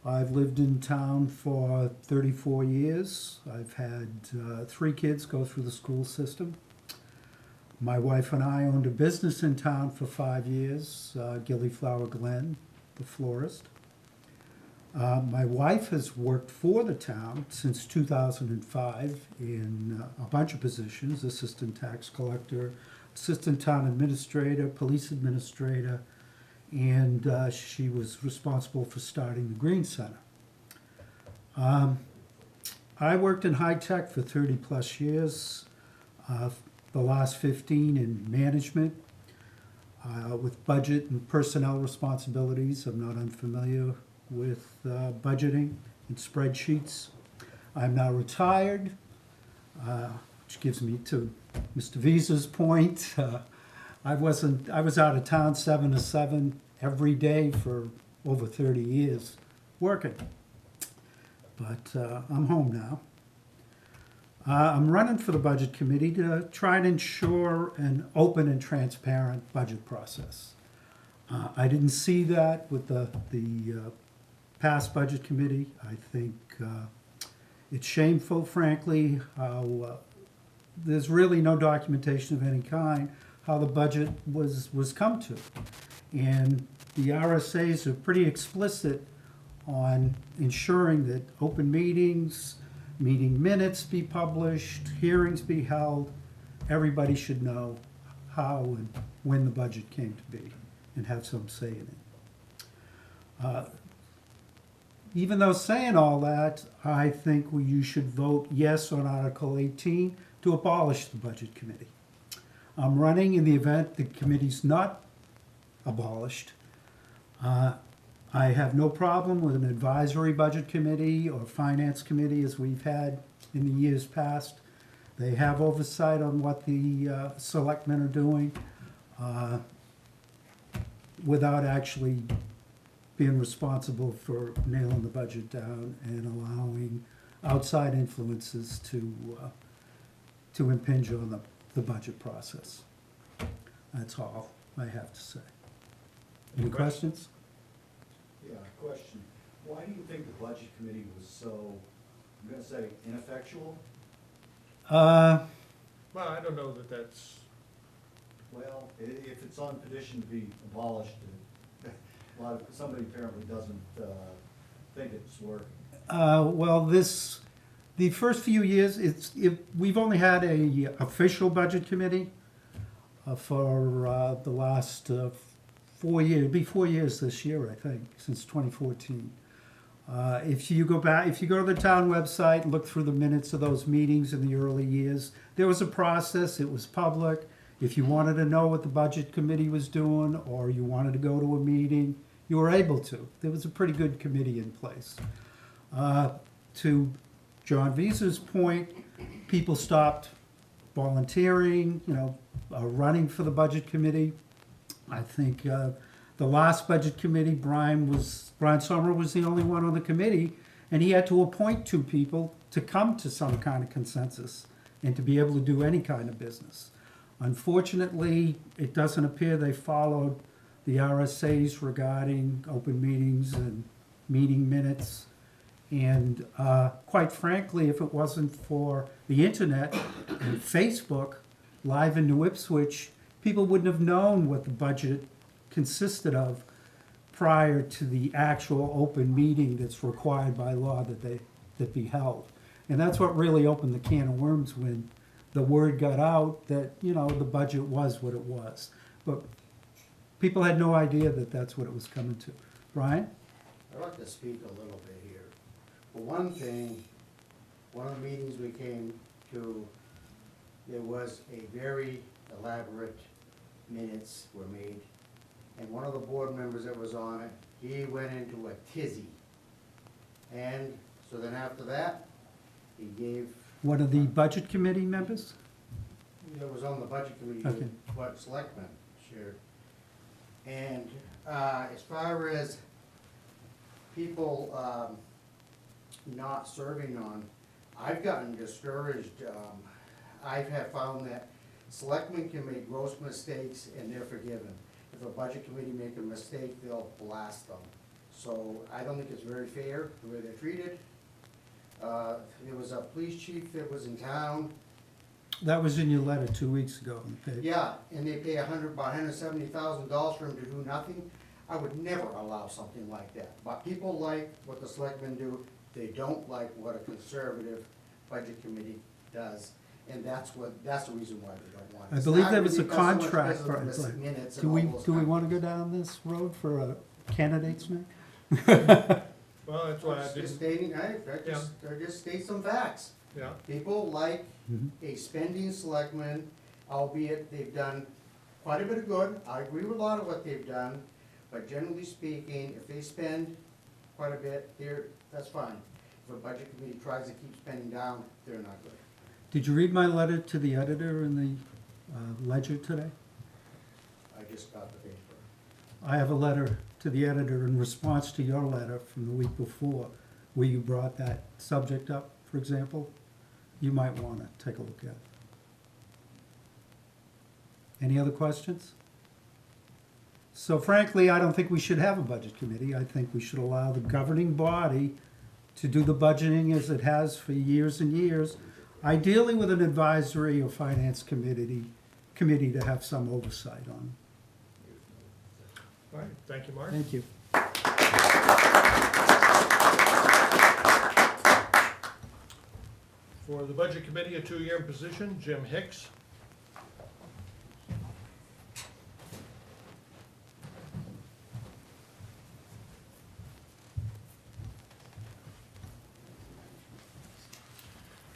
I've lived in town for 34 years. I've had 3 kids go through the school system. My wife and I owned a business in town for 5 years, Gillyflower Glen, the florist. My wife has worked for the town since 2005 in a bunch of positions: assistant tax collector, assistant town administrator, police administrator, and she was responsible for starting the Green Center. I worked in high tech for 30 plus years, the last 15 in management, with budget and personnel responsibilities. I'm not unfamiliar with budgeting and spreadsheets. I'm now retired, which gives me to Mr. Visa's point. I was out of town 7 to 7 every day for over 30 years working. But I'm home now. I'm running for the Budget Committee to try and ensure an open and transparent budget process. I didn't see that with the past Budget Committee. I think it's shameful, frankly, how there's really no documentation of any kind how the budget was come to. And the RSAs are pretty explicit on ensuring that open meetings, meeting minutes be published, hearings be held. Everybody should know how and when the budget came to be and have some say in it. Even though saying all that, I think you should vote yes on Article 18 to abolish the Budget Committee. I'm running in the event the committee's not abolished. I have no problem with an advisory budget committee or finance committee as we've had in the years past. They have oversight on what the selectmen are doing without actually being responsible for nailing the budget down and allowing outside influences to impinge on the budget process. That's all I have to say. Any questions? Yeah, question. Why do you think the budget committee was so, I'm gonna say ineffectual? Uh, Well, I don't know that that's, Well, if it's on petition to be abolished, somebody apparently doesn't think it's working. well, the first few years, we've only had a official budget committee for the last 4 years. It'll be 4 years this year, I think, since 2014. If you go to the town website, look through the minutes of those meetings in the early years, there was a process, it was public. If you wanted to know what the budget committee was doing, or you wanted to go to a meeting, you were able to. There was a pretty good committee in place. To John Visa's point, people stopped volunteering, running for the budget committee. I think the last budget committee, Brian Sommer was the only one on the committee, and he had to appoint 2 people to come to some kind of consensus and to be able to do any kind of business. Unfortunately, it doesn't appear they followed the RSAs regarding open meetings and meeting minutes. And quite frankly, if it wasn't for the internet and Facebook, live in New Ipswich, people wouldn't have known what the budget consisted of prior to the actual open meeting that's required by law that be held. And that's what really opened the can of worms when the word got out that, the budget was what it was. But people had no idea that that's what it was coming to. Brian? I'd like to speak a little bit here. For one thing, one of the meetings we came to, there was a very elaborate minutes were made, and one of the board members that was on it, he went into a tizzy. And so then after that, he gave, One of the budget committee members? that was on the budget committee, Okay. what selectmen shared. And as far as people not serving on, I've gotten discouraged. I have found that selectmen can make gross mistakes and they're forgiven. If a budget committee make a mistake, they'll blast them. So I don't think it's very fair the way they're treated. There was a police chief that was in town. That was in your letter 2 weeks ago in the paper. Yeah, and they pay about $170,000 for him to do nothing. I would never allow something like that. But people like what the selectmen do. They don't like what a conservative budget committee does. And that's the reason why they don't want it. I believe It's there not was a because so much contract. because of the Right. minutes and Do we, all those do we kinds want of to go things. down this road for a candidate's night? well, that's why I Just didn't, stating, I just state some facts. yeah. People like Mhm. a spending selectman, albeit they've done quite a bit of good. I agree with a lot of what they've done, but generally speaking, if they spend quite a bit, that's fine. If a budget committee tries to keep spending down, they're not good. Did you read my letter to the editor in the Ledger today? I just got the paper. I have a letter to the editor in response to your letter from the week before, where you brought that subject up, for example. You might want to take a look at it. Any other questions? So frankly, I don't think we should have a budget committee. I think we should allow the governing body to do the budgeting as it has for years and years, ideally with an advisory or finance committee to have some oversight on. All right, thank you, Mark. Thank you. For the Budget Committee, a 2-year position, Jim Hicks.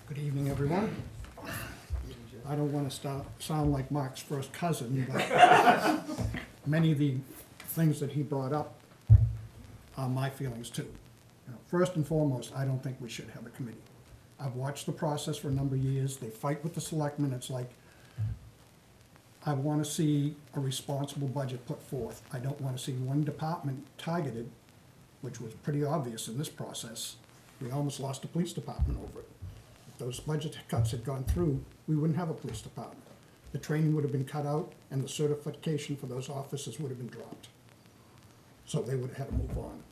Good evening, everyone. I don't want to sound like Mark's first cousin, but many of the things that he brought up are my feelings too. You know, first and foremost, I don't think we should have a committee. I've watched the process for a number of years. They fight with the selectmen. It's like, I want to see a responsible budget put forth. I don't want to see one department targeted, which was pretty obvious in this process. We almost lost the police department over it. If those budget cuts had gone through, we wouldn't have a police department. The training would have been cut out, and the certification for those officers would have been dropped. So they would have had to move on.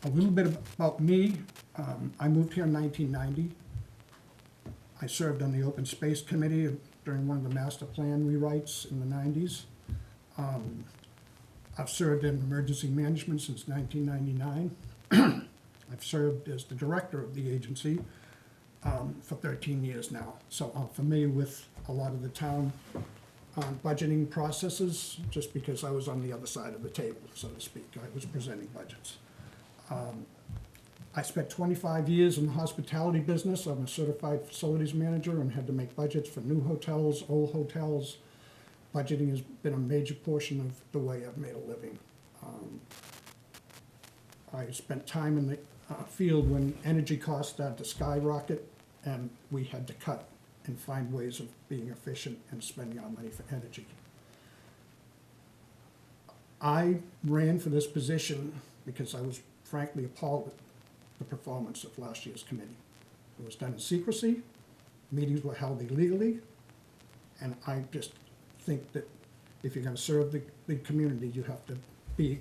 A little bit about me. I moved here in 1990. I served on the Open Space Committee during one of the master plan rewrites in the 90s. I've served in emergency management since 1999. I've served as the director of the agency for 13 years now. So I'm familiar with a lot of the town budgeting processes, just because I was on the other side of the table, so to speak. I was presenting budgets. I spent 25 years in the hospitality business. I'm a certified facilities manager and had to make budgets for new hotels, old hotels. Budgeting has been a major portion of the way I've made a living. I spent time in the field when energy costs started to skyrocket, and we had to cut and find ways of being efficient and spending our money for energy. I ran for this position because I was frankly appalled at the performance of last year's committee. It was done in secrecy, meetings were held illegally, and I just think that if you're gonna serve the community, you have to be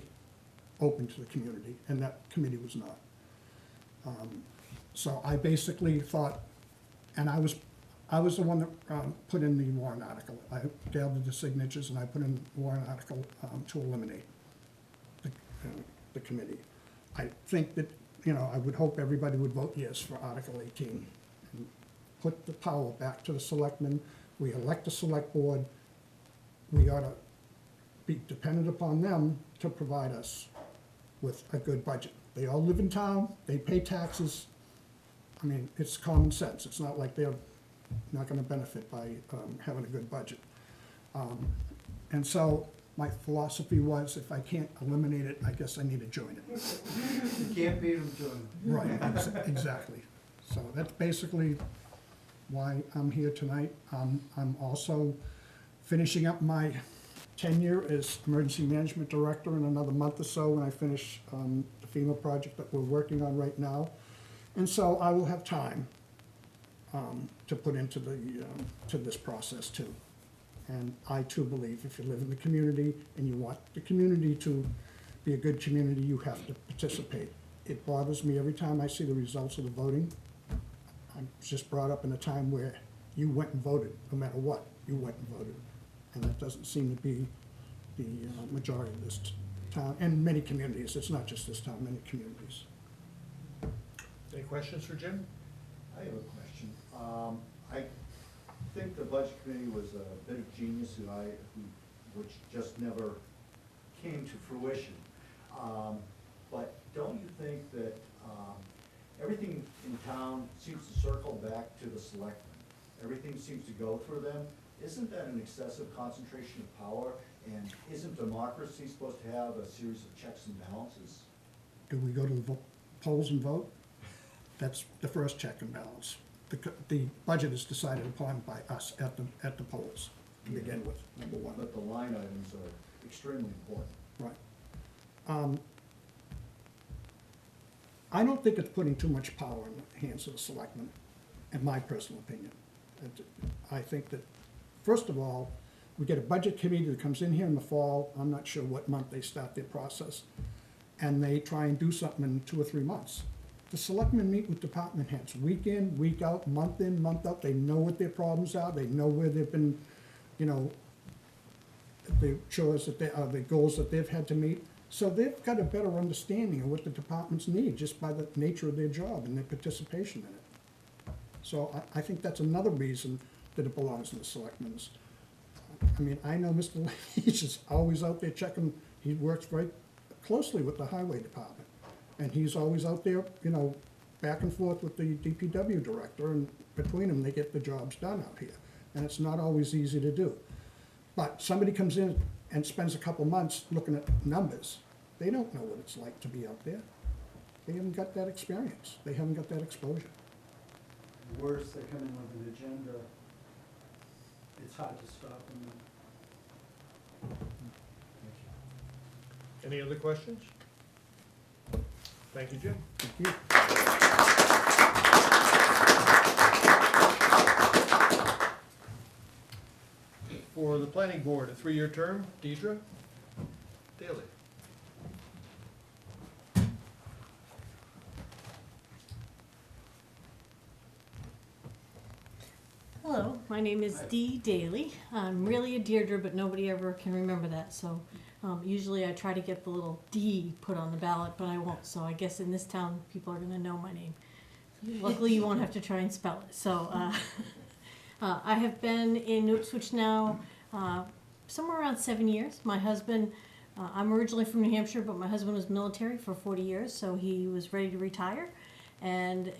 open to the community, and that committee was not. So I basically thought, and I was the one that put in the warrant article. I gathered the signatures and I put in the warrant article to eliminate the committee. I think that, you know, I would hope everybody would vote yes for Article 18. And put the power back to the selectmen. We elect a select board. We ought to be dependent upon them to provide us with a good budget. They all live in town, they pay taxes. I mean, it's common sense. It's not like they're not gonna benefit by having a good budget. And so my philosophy was, if I can't eliminate it, I guess I need to join it. You can't beat them to them. Right, exactly. So that's basically why I'm here tonight. I'm also finishing up my tenure as emergency management director in another month or so when I finish the FEMA project that we're working on right now. And so I will have time to put into to this process too. And I too believe if you live in the community and you want the community to be a good community, you have to participate. It bothers me every time I see the results of the voting. I was just brought up in a time where you went and voted, no matter what, you went and voted. And that doesn't seem to be the majority of this town, and many communities. It's not just this town, many communities. Any questions for Jim? I have a question. I think the budget committee was a bit of genius which just never came to fruition. But don't you think that everything in town seems to circle back to the selectmen? Everything seems to go through them. Isn't that an excessive concentration of power? And isn't democracy supposed to have a series of checks and balances? Do we go to the polls and vote? That's the first check and balance. The budget is decided upon by us at the polls to begin with, number one. But the line items are extremely important. Right. I don't think it's putting too much power in the hands of the selectmen, in my personal opinion. I think that, first of all, we get a budget committee that comes in here in the fall. I'm not sure what month they start their process. And they try and do something in 2 or 3 months. The selectmen meet with department heads week in, week out, month in, month out. They know what their problems are. They know where they've been, you know, the chores that the goals that they've had to meet. So they've got a better understanding of what the departments need just by the nature of their job and their participation in it. So I think that's another reason that it belongs in the selectmen's. I mean, I know Mr. Leach is always out there checking, he works very closely with the highway department. And he's always out there, you know, back and forth with the DPW director, and between them, they get the jobs done out here. And it's not always easy to do. But somebody comes in and spends a couple months looking at numbers, they don't know what it's like to be out there. They haven't got that experience, they haven't got that exposure. Worse, they come in with an agenda, it's hard to stop them. Any other questions? Thank you, Jim. Thank you. For the planning board, a 3-year term, Deidre Daly. Hello, my name is Dee Daly. I'm really a Deirdre, but nobody ever can remember that, so usually I try to get the little D put on the ballot, but I won't, so I guess in this town, people are gonna know my name. Luckily, you won't have to try and spell it, so I have been in New Ipswich now somewhere around 7 years. My husband, I'm originally from New Hampshire, but my husband was military for 40 years, so he was ready to retire, and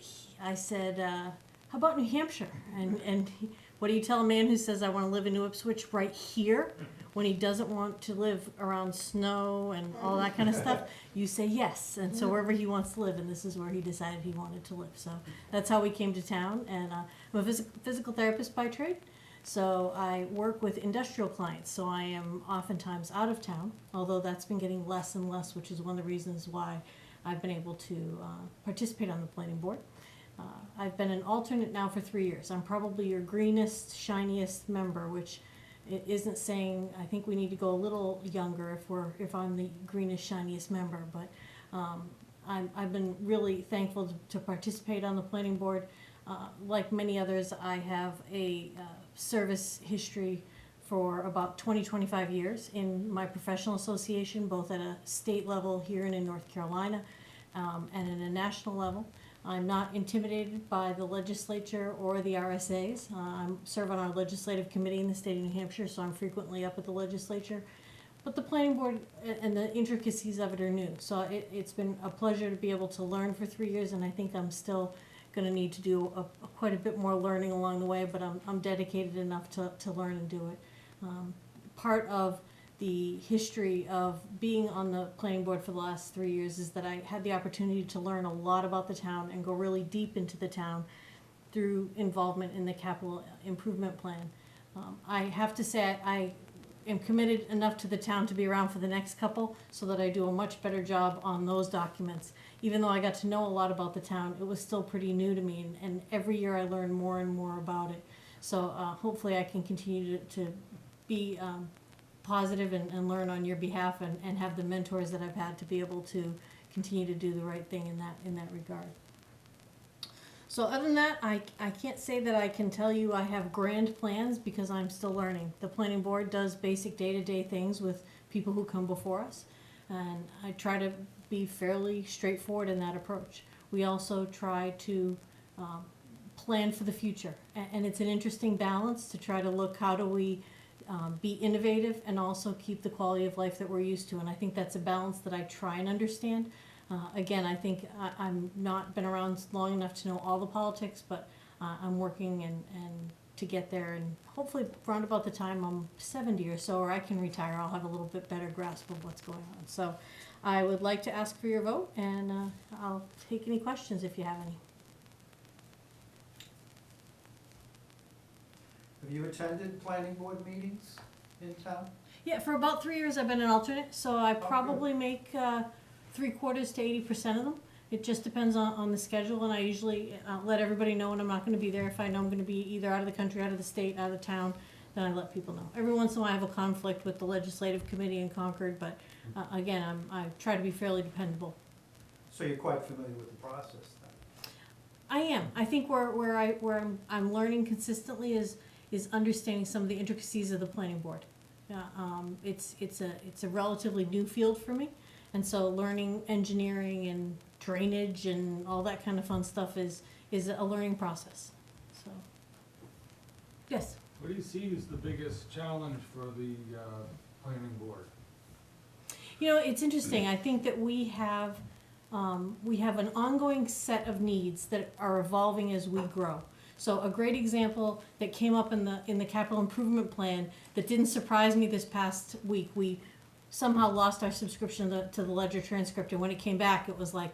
I said, how about New Hampshire? And what do you tell a man who says, I want to live in New Ipswich right here, when he doesn't want to live around snow and all that kind of stuff? You say yes. And so wherever he wants to live, and this is where he decided he wanted to live. So that's how we came to town. And I'm a physical therapist by trade. So I work with industrial clients. So I am oftentimes out of town, although that's been getting less and less, which is one of the reasons why I've been able to participate on the planning board. I've been an alternate now for 3 years. I'm probably your greenest, shiniest member, which it isn't saying, I think we need to go a little younger if I'm the greenest, shiniest member, but I've been really thankful to participate on the planning board. Like many others, I have a service history for about 25 years in my professional association, both at a state level here and in North Carolina, and at a national level. I'm not intimidated by the legislature or the RSAs. I serve on our legislative committee in the state of New Hampshire, so I'm frequently up at the legislature. But the planning board and the intricacies of it are new. So it's been a pleasure to be able to learn for 3 years, and I think I'm still going to need to do quite a bit more learning along the way, but I'm dedicated enough to learn and do it. Part of the history of being on the planning board for the last 3 years is that I had the opportunity to learn a lot about the town and go really deep into the town through involvement in the capital improvement plan. I have to say I am committed enough to the town to be around for the next couple so that I do a much better job on those documents. Even though I got to know a lot about the town, it was still pretty new to me, and every year I learn more and more about it. So hopefully I can continue to be positive and learn on your behalf and have the mentors that I've had to be able to continue to do the right thing in that regard. So other than that, I can't say that I can tell you I have grand plans because I'm still learning. The planning board does basic day-to-day things with people who come before us, and I try to be fairly straightforward in that approach. We also try to plan for the future, and it's an interesting balance to try to look how do we be innovative and also keep the quality of life that we're used to. And I think that's a balance that I try and understand. Again, I think I'm not been around long enough to know all the politics, but I'm working and to get there. And hopefully around about the time I'm 70 or so, or I can retire, I'll have a little bit better grasp of what's going on. So I would like to ask for your vote, and I'll take any questions if you have any. Have you attended planning board meetings in town? Yeah, for about 3 years I've been an alternate, so I probably make 3/4 to 80% of them. It just depends on the schedule, and I usually let everybody know when I'm not going to be there. If I know I'm going to be either out of the country, out of the state, out of town, then I let people know. Every once in a while I have a conflict with the legislative committee in Concord, but again, I try to be fairly dependable. So you're quite familiar with the process then? I am. I think where I'm learning consistently is understanding some of the intricacies of the planning board. It's a relatively new field for me, and so learning engineering and drainage and all that kind of fun stuff is a learning process. So, yes. What do you see as the biggest challenge for the planning board? You know, it's interesting. I think that we have an ongoing set of needs that are evolving as we grow. So a great example that came up in the capital improvement plan that didn't surprise me this past week, we somehow lost our subscription to the Ledger transcript, and when it came back, it was like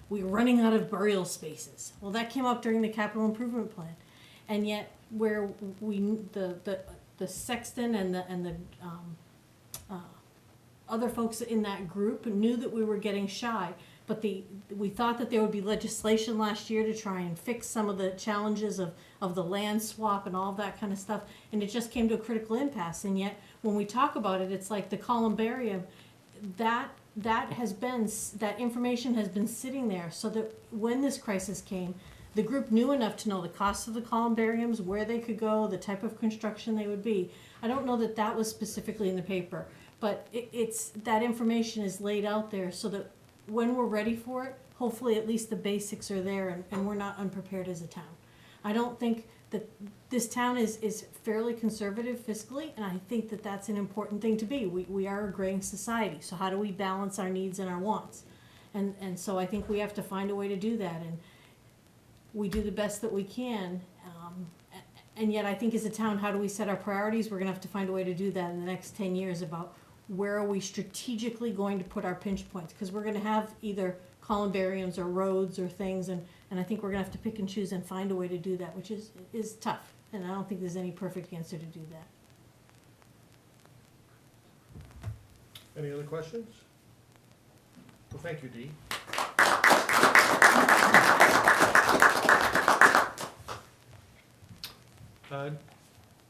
we were running out of burial spaces. Well, that came up during the capital improvement plan, and yet where the sexton and the other folks in that group knew that we were getting shy, but we thought that there would be legislation last year to try and fix some of the challenges of the land swap and all that kind of stuff, and it just came to a critical impasse. And yet, when we talk about it, it's like the columbarium, that information has been sitting there, so that when this crisis came, the group knew enough to know the cost of the columbariums, where they could go, the type of construction they would be. I don't know that that was specifically in the paper, but it's that information is laid out there so that when we're ready for it, hopefully at least the basics are there, and we're not unprepared as a town. I don't think that this town is fairly conservative fiscally, and I think that that's an important thing to be. We are a graying society, so how do we balance our needs and our wants? And so I think we have to find a way to do that, and we do the best that we can. And yet I think as a town, how do we set our priorities? We're gonna have to find a way to do that in the next 10 years about where are we strategically going to put our pinch points? Because we're gonna have either columbariums or roads or things, and I think we're gonna have to pick and choose and find a way to do that, which is tough. And I don't think there's any perfect answer to do that. Any other questions? Well, thank you, Dee.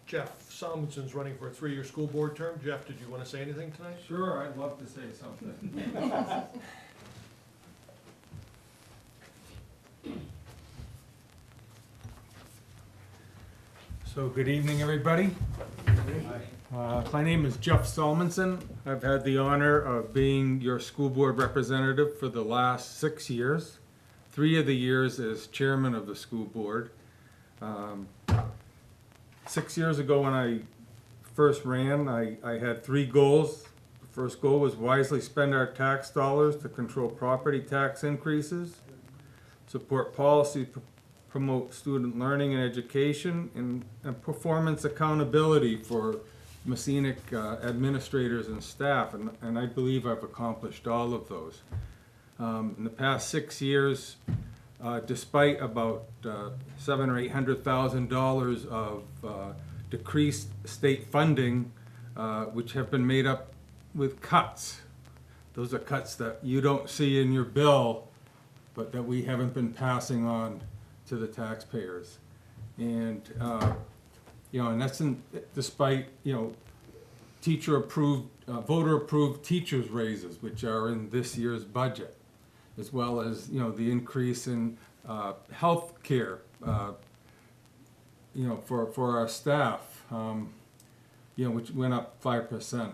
Jeff Salmonson's running for a 3-year school board term. Jeff, did you want to say anything tonight? Sure, I'd love to say something. So, good evening, everybody. My name is Jeff Salmonson. I've had the honor of being your school board representative for the last 6 years. 3 of the years as chairman of the school board. 6 years ago when I first ran, I had 3 goals. The first goal was wisely spend our tax dollars to control property tax increases, support policy, promote student learning and education, and performance accountability for Messinic administrators and staff, and I believe I've accomplished all of those. In the past 6 years, despite about $700,000 or $800,000 of decreased state funding, which have been made up with cuts. Those are cuts that you don't see in your bill, but that we haven't been passing on to the taxpayers. And and that's despite teacher-approved, voter-approved teachers' raises, which are in this year's budget, as well as the increase in health care, for our staff, which went up 5%.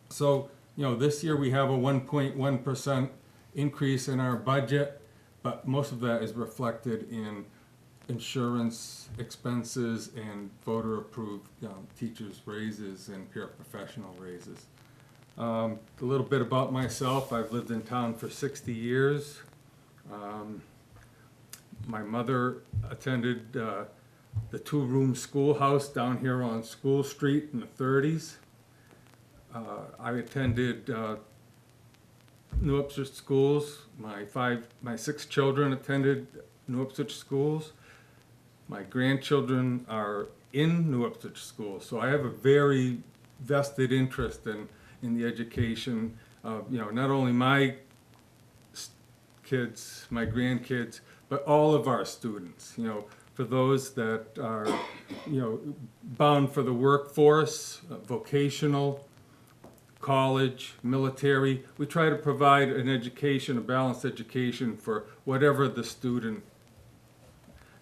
So this year we have a 1.1% increase in our budget, but most of that is reflected in insurance expenses and voter-approved teachers' raises and paraprofessional raises. A little bit about myself. I've lived in town for 60 years. My mother attended the 2-room schoolhouse down here on School Street in the 30s. I attended New Ipswich schools. My 6 children attended New Ipswich schools. My grandchildren are in New Ipswich schools, so I have a very vested interest in the education of not only my kids, my grandkids, but all of our students. For those that are bound for the workforce, vocational, college, military, we try to provide an education, a balanced education for whatever the student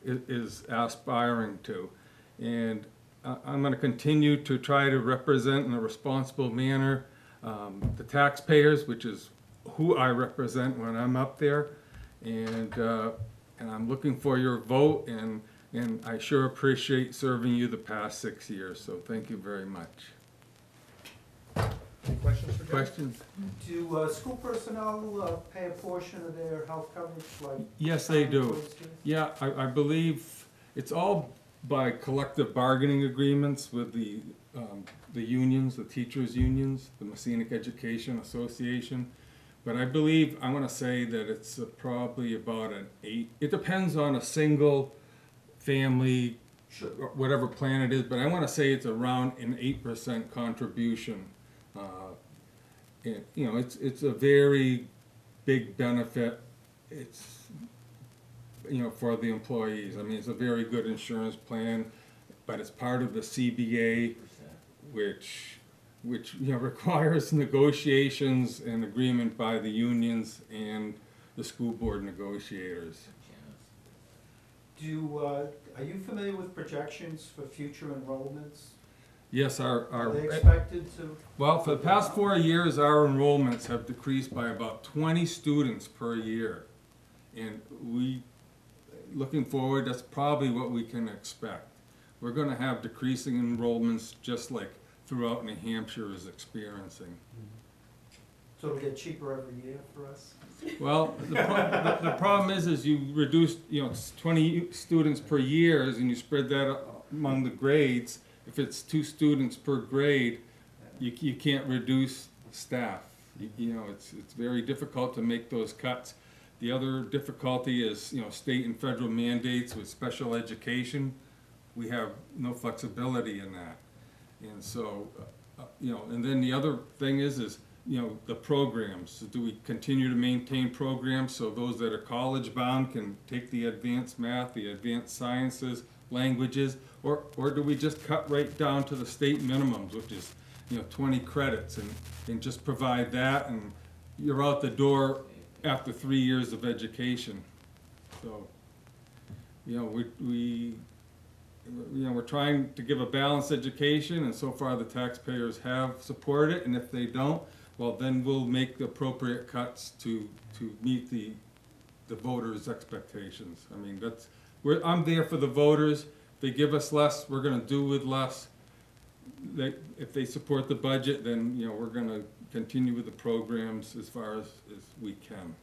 is aspiring to. And I'm gonna continue to try to represent in a responsible manner the taxpayers, which is who I represent when I'm up there. And I'm looking for your vote, and I sure appreciate serving you the past 6 years, so thank you very much. Any questions for Jeff? Questions? Do school personnel pay a portion of their health coverage like? Yes, they do. employees do? Yeah, I believe it's all by collective bargaining agreements with the unions, the teachers' unions, the Messinic Education Association. But I believe, I wanna say that it's probably about an 8, it depends on a single family, Sure. or whatever plan it is, but I wanna say it's around an 8% contribution. And, you know, it's a very big benefit. It's, you know, for the employees. I mean, it's a very good insurance plan, but it's part of the CBA, which, you know, requires negotiations and agreement by the unions and the school board negotiators. Are you familiar with projections for future enrollments? Yes, Are they expected to? well, for the past 4 years, our enrollments have decreased by about 20 students per year. And looking forward, that's probably what we can expect. We're gonna have decreasing enrollments just like throughout New Hampshire is experiencing. So it'll get cheaper every year for us? Well, the problem is you reduce, you know, 20 students per year, and you spread that among the grades. If it's 2 students per grade, you can't reduce staff. You know, it's very difficult to make those cuts. The other difficulty is, you know, state and federal mandates with special education. We have no flexibility in that. And so, you know, and then the other thing is, you know, the programs. Do we continue to maintain programs so those that are college bound can take the advanced math, the advanced sciences, languages, or do we just cut right down to the state minimums, which is, you know, 20 credits and just provide that, and you're out the door after 3 years of education. So, you know, we're trying to give a balanced education, and so far the taxpayers have supported it, and if they don't, well, then we'll make the appropriate cuts to meet the voters' expectations. I mean, I'm there for the voters. If they give us less, we're gonna do with less. If they support the budget, then, you know, we're gonna continue with the programs as far as we can.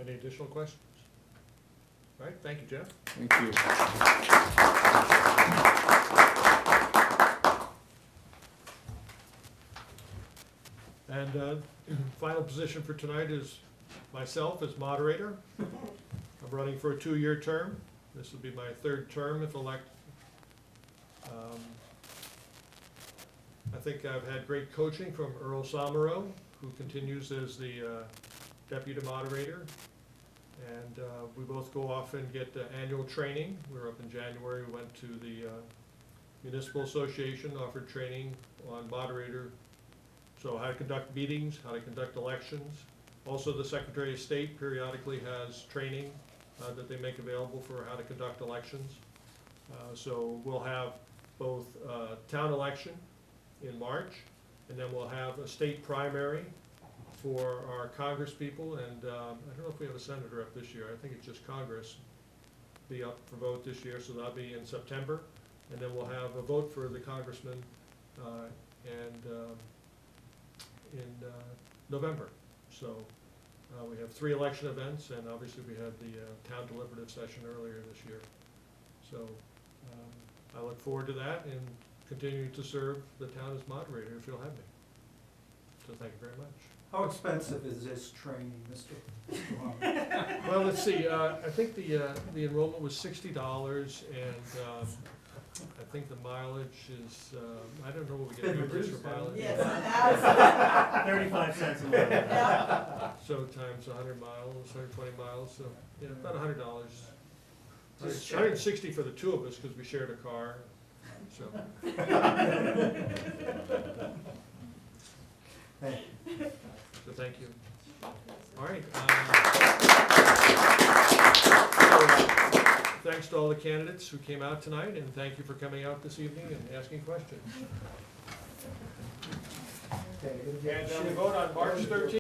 Any additional questions? All right, thank you, Jeff. Thank you. And final position for tonight is myself as moderator. I'm running for a 2-year term. This will be my 3rd term if elected. I think I've had great coaching from Earl Somero, who continues as the deputy moderator. And we both go off and get annual training. We were up in January, we went to the Municipal Association, offered training on moderator. So how to conduct meetings, how to conduct elections. Also, the Secretary of State periodically has training that they make available for how to conduct elections. So we'll have both town election in March, and then we'll have a state primary for our Congress people, and I don't know if we have a senator up this year. I think it's just Congress be up for vote this year, so that'll be in September. And then we'll have a vote for the congressman in November. So we have 3 election events, and obviously we had the town deliberative session earlier this year. So I look forward to that and continuing to serve the town as moderator if you'll have me. So thank you very much. How expensive is this training, Mr. Muhammad? Well, let's see, I think the enrollment was $60, and I think the mileage is, I don't know what we get Been reimbursed reduced, for mileage. hasn't 35 cents a mile. So times 100 miles, 120 miles, so, yeah, about $100. Just 160 for the 2 of us, because we shared a car, so. So thank you. All right. So, thanks to to all the candidates who came out tonight, and thank you for coming out this evening and asking questions. Okay, And we vote on March 13th.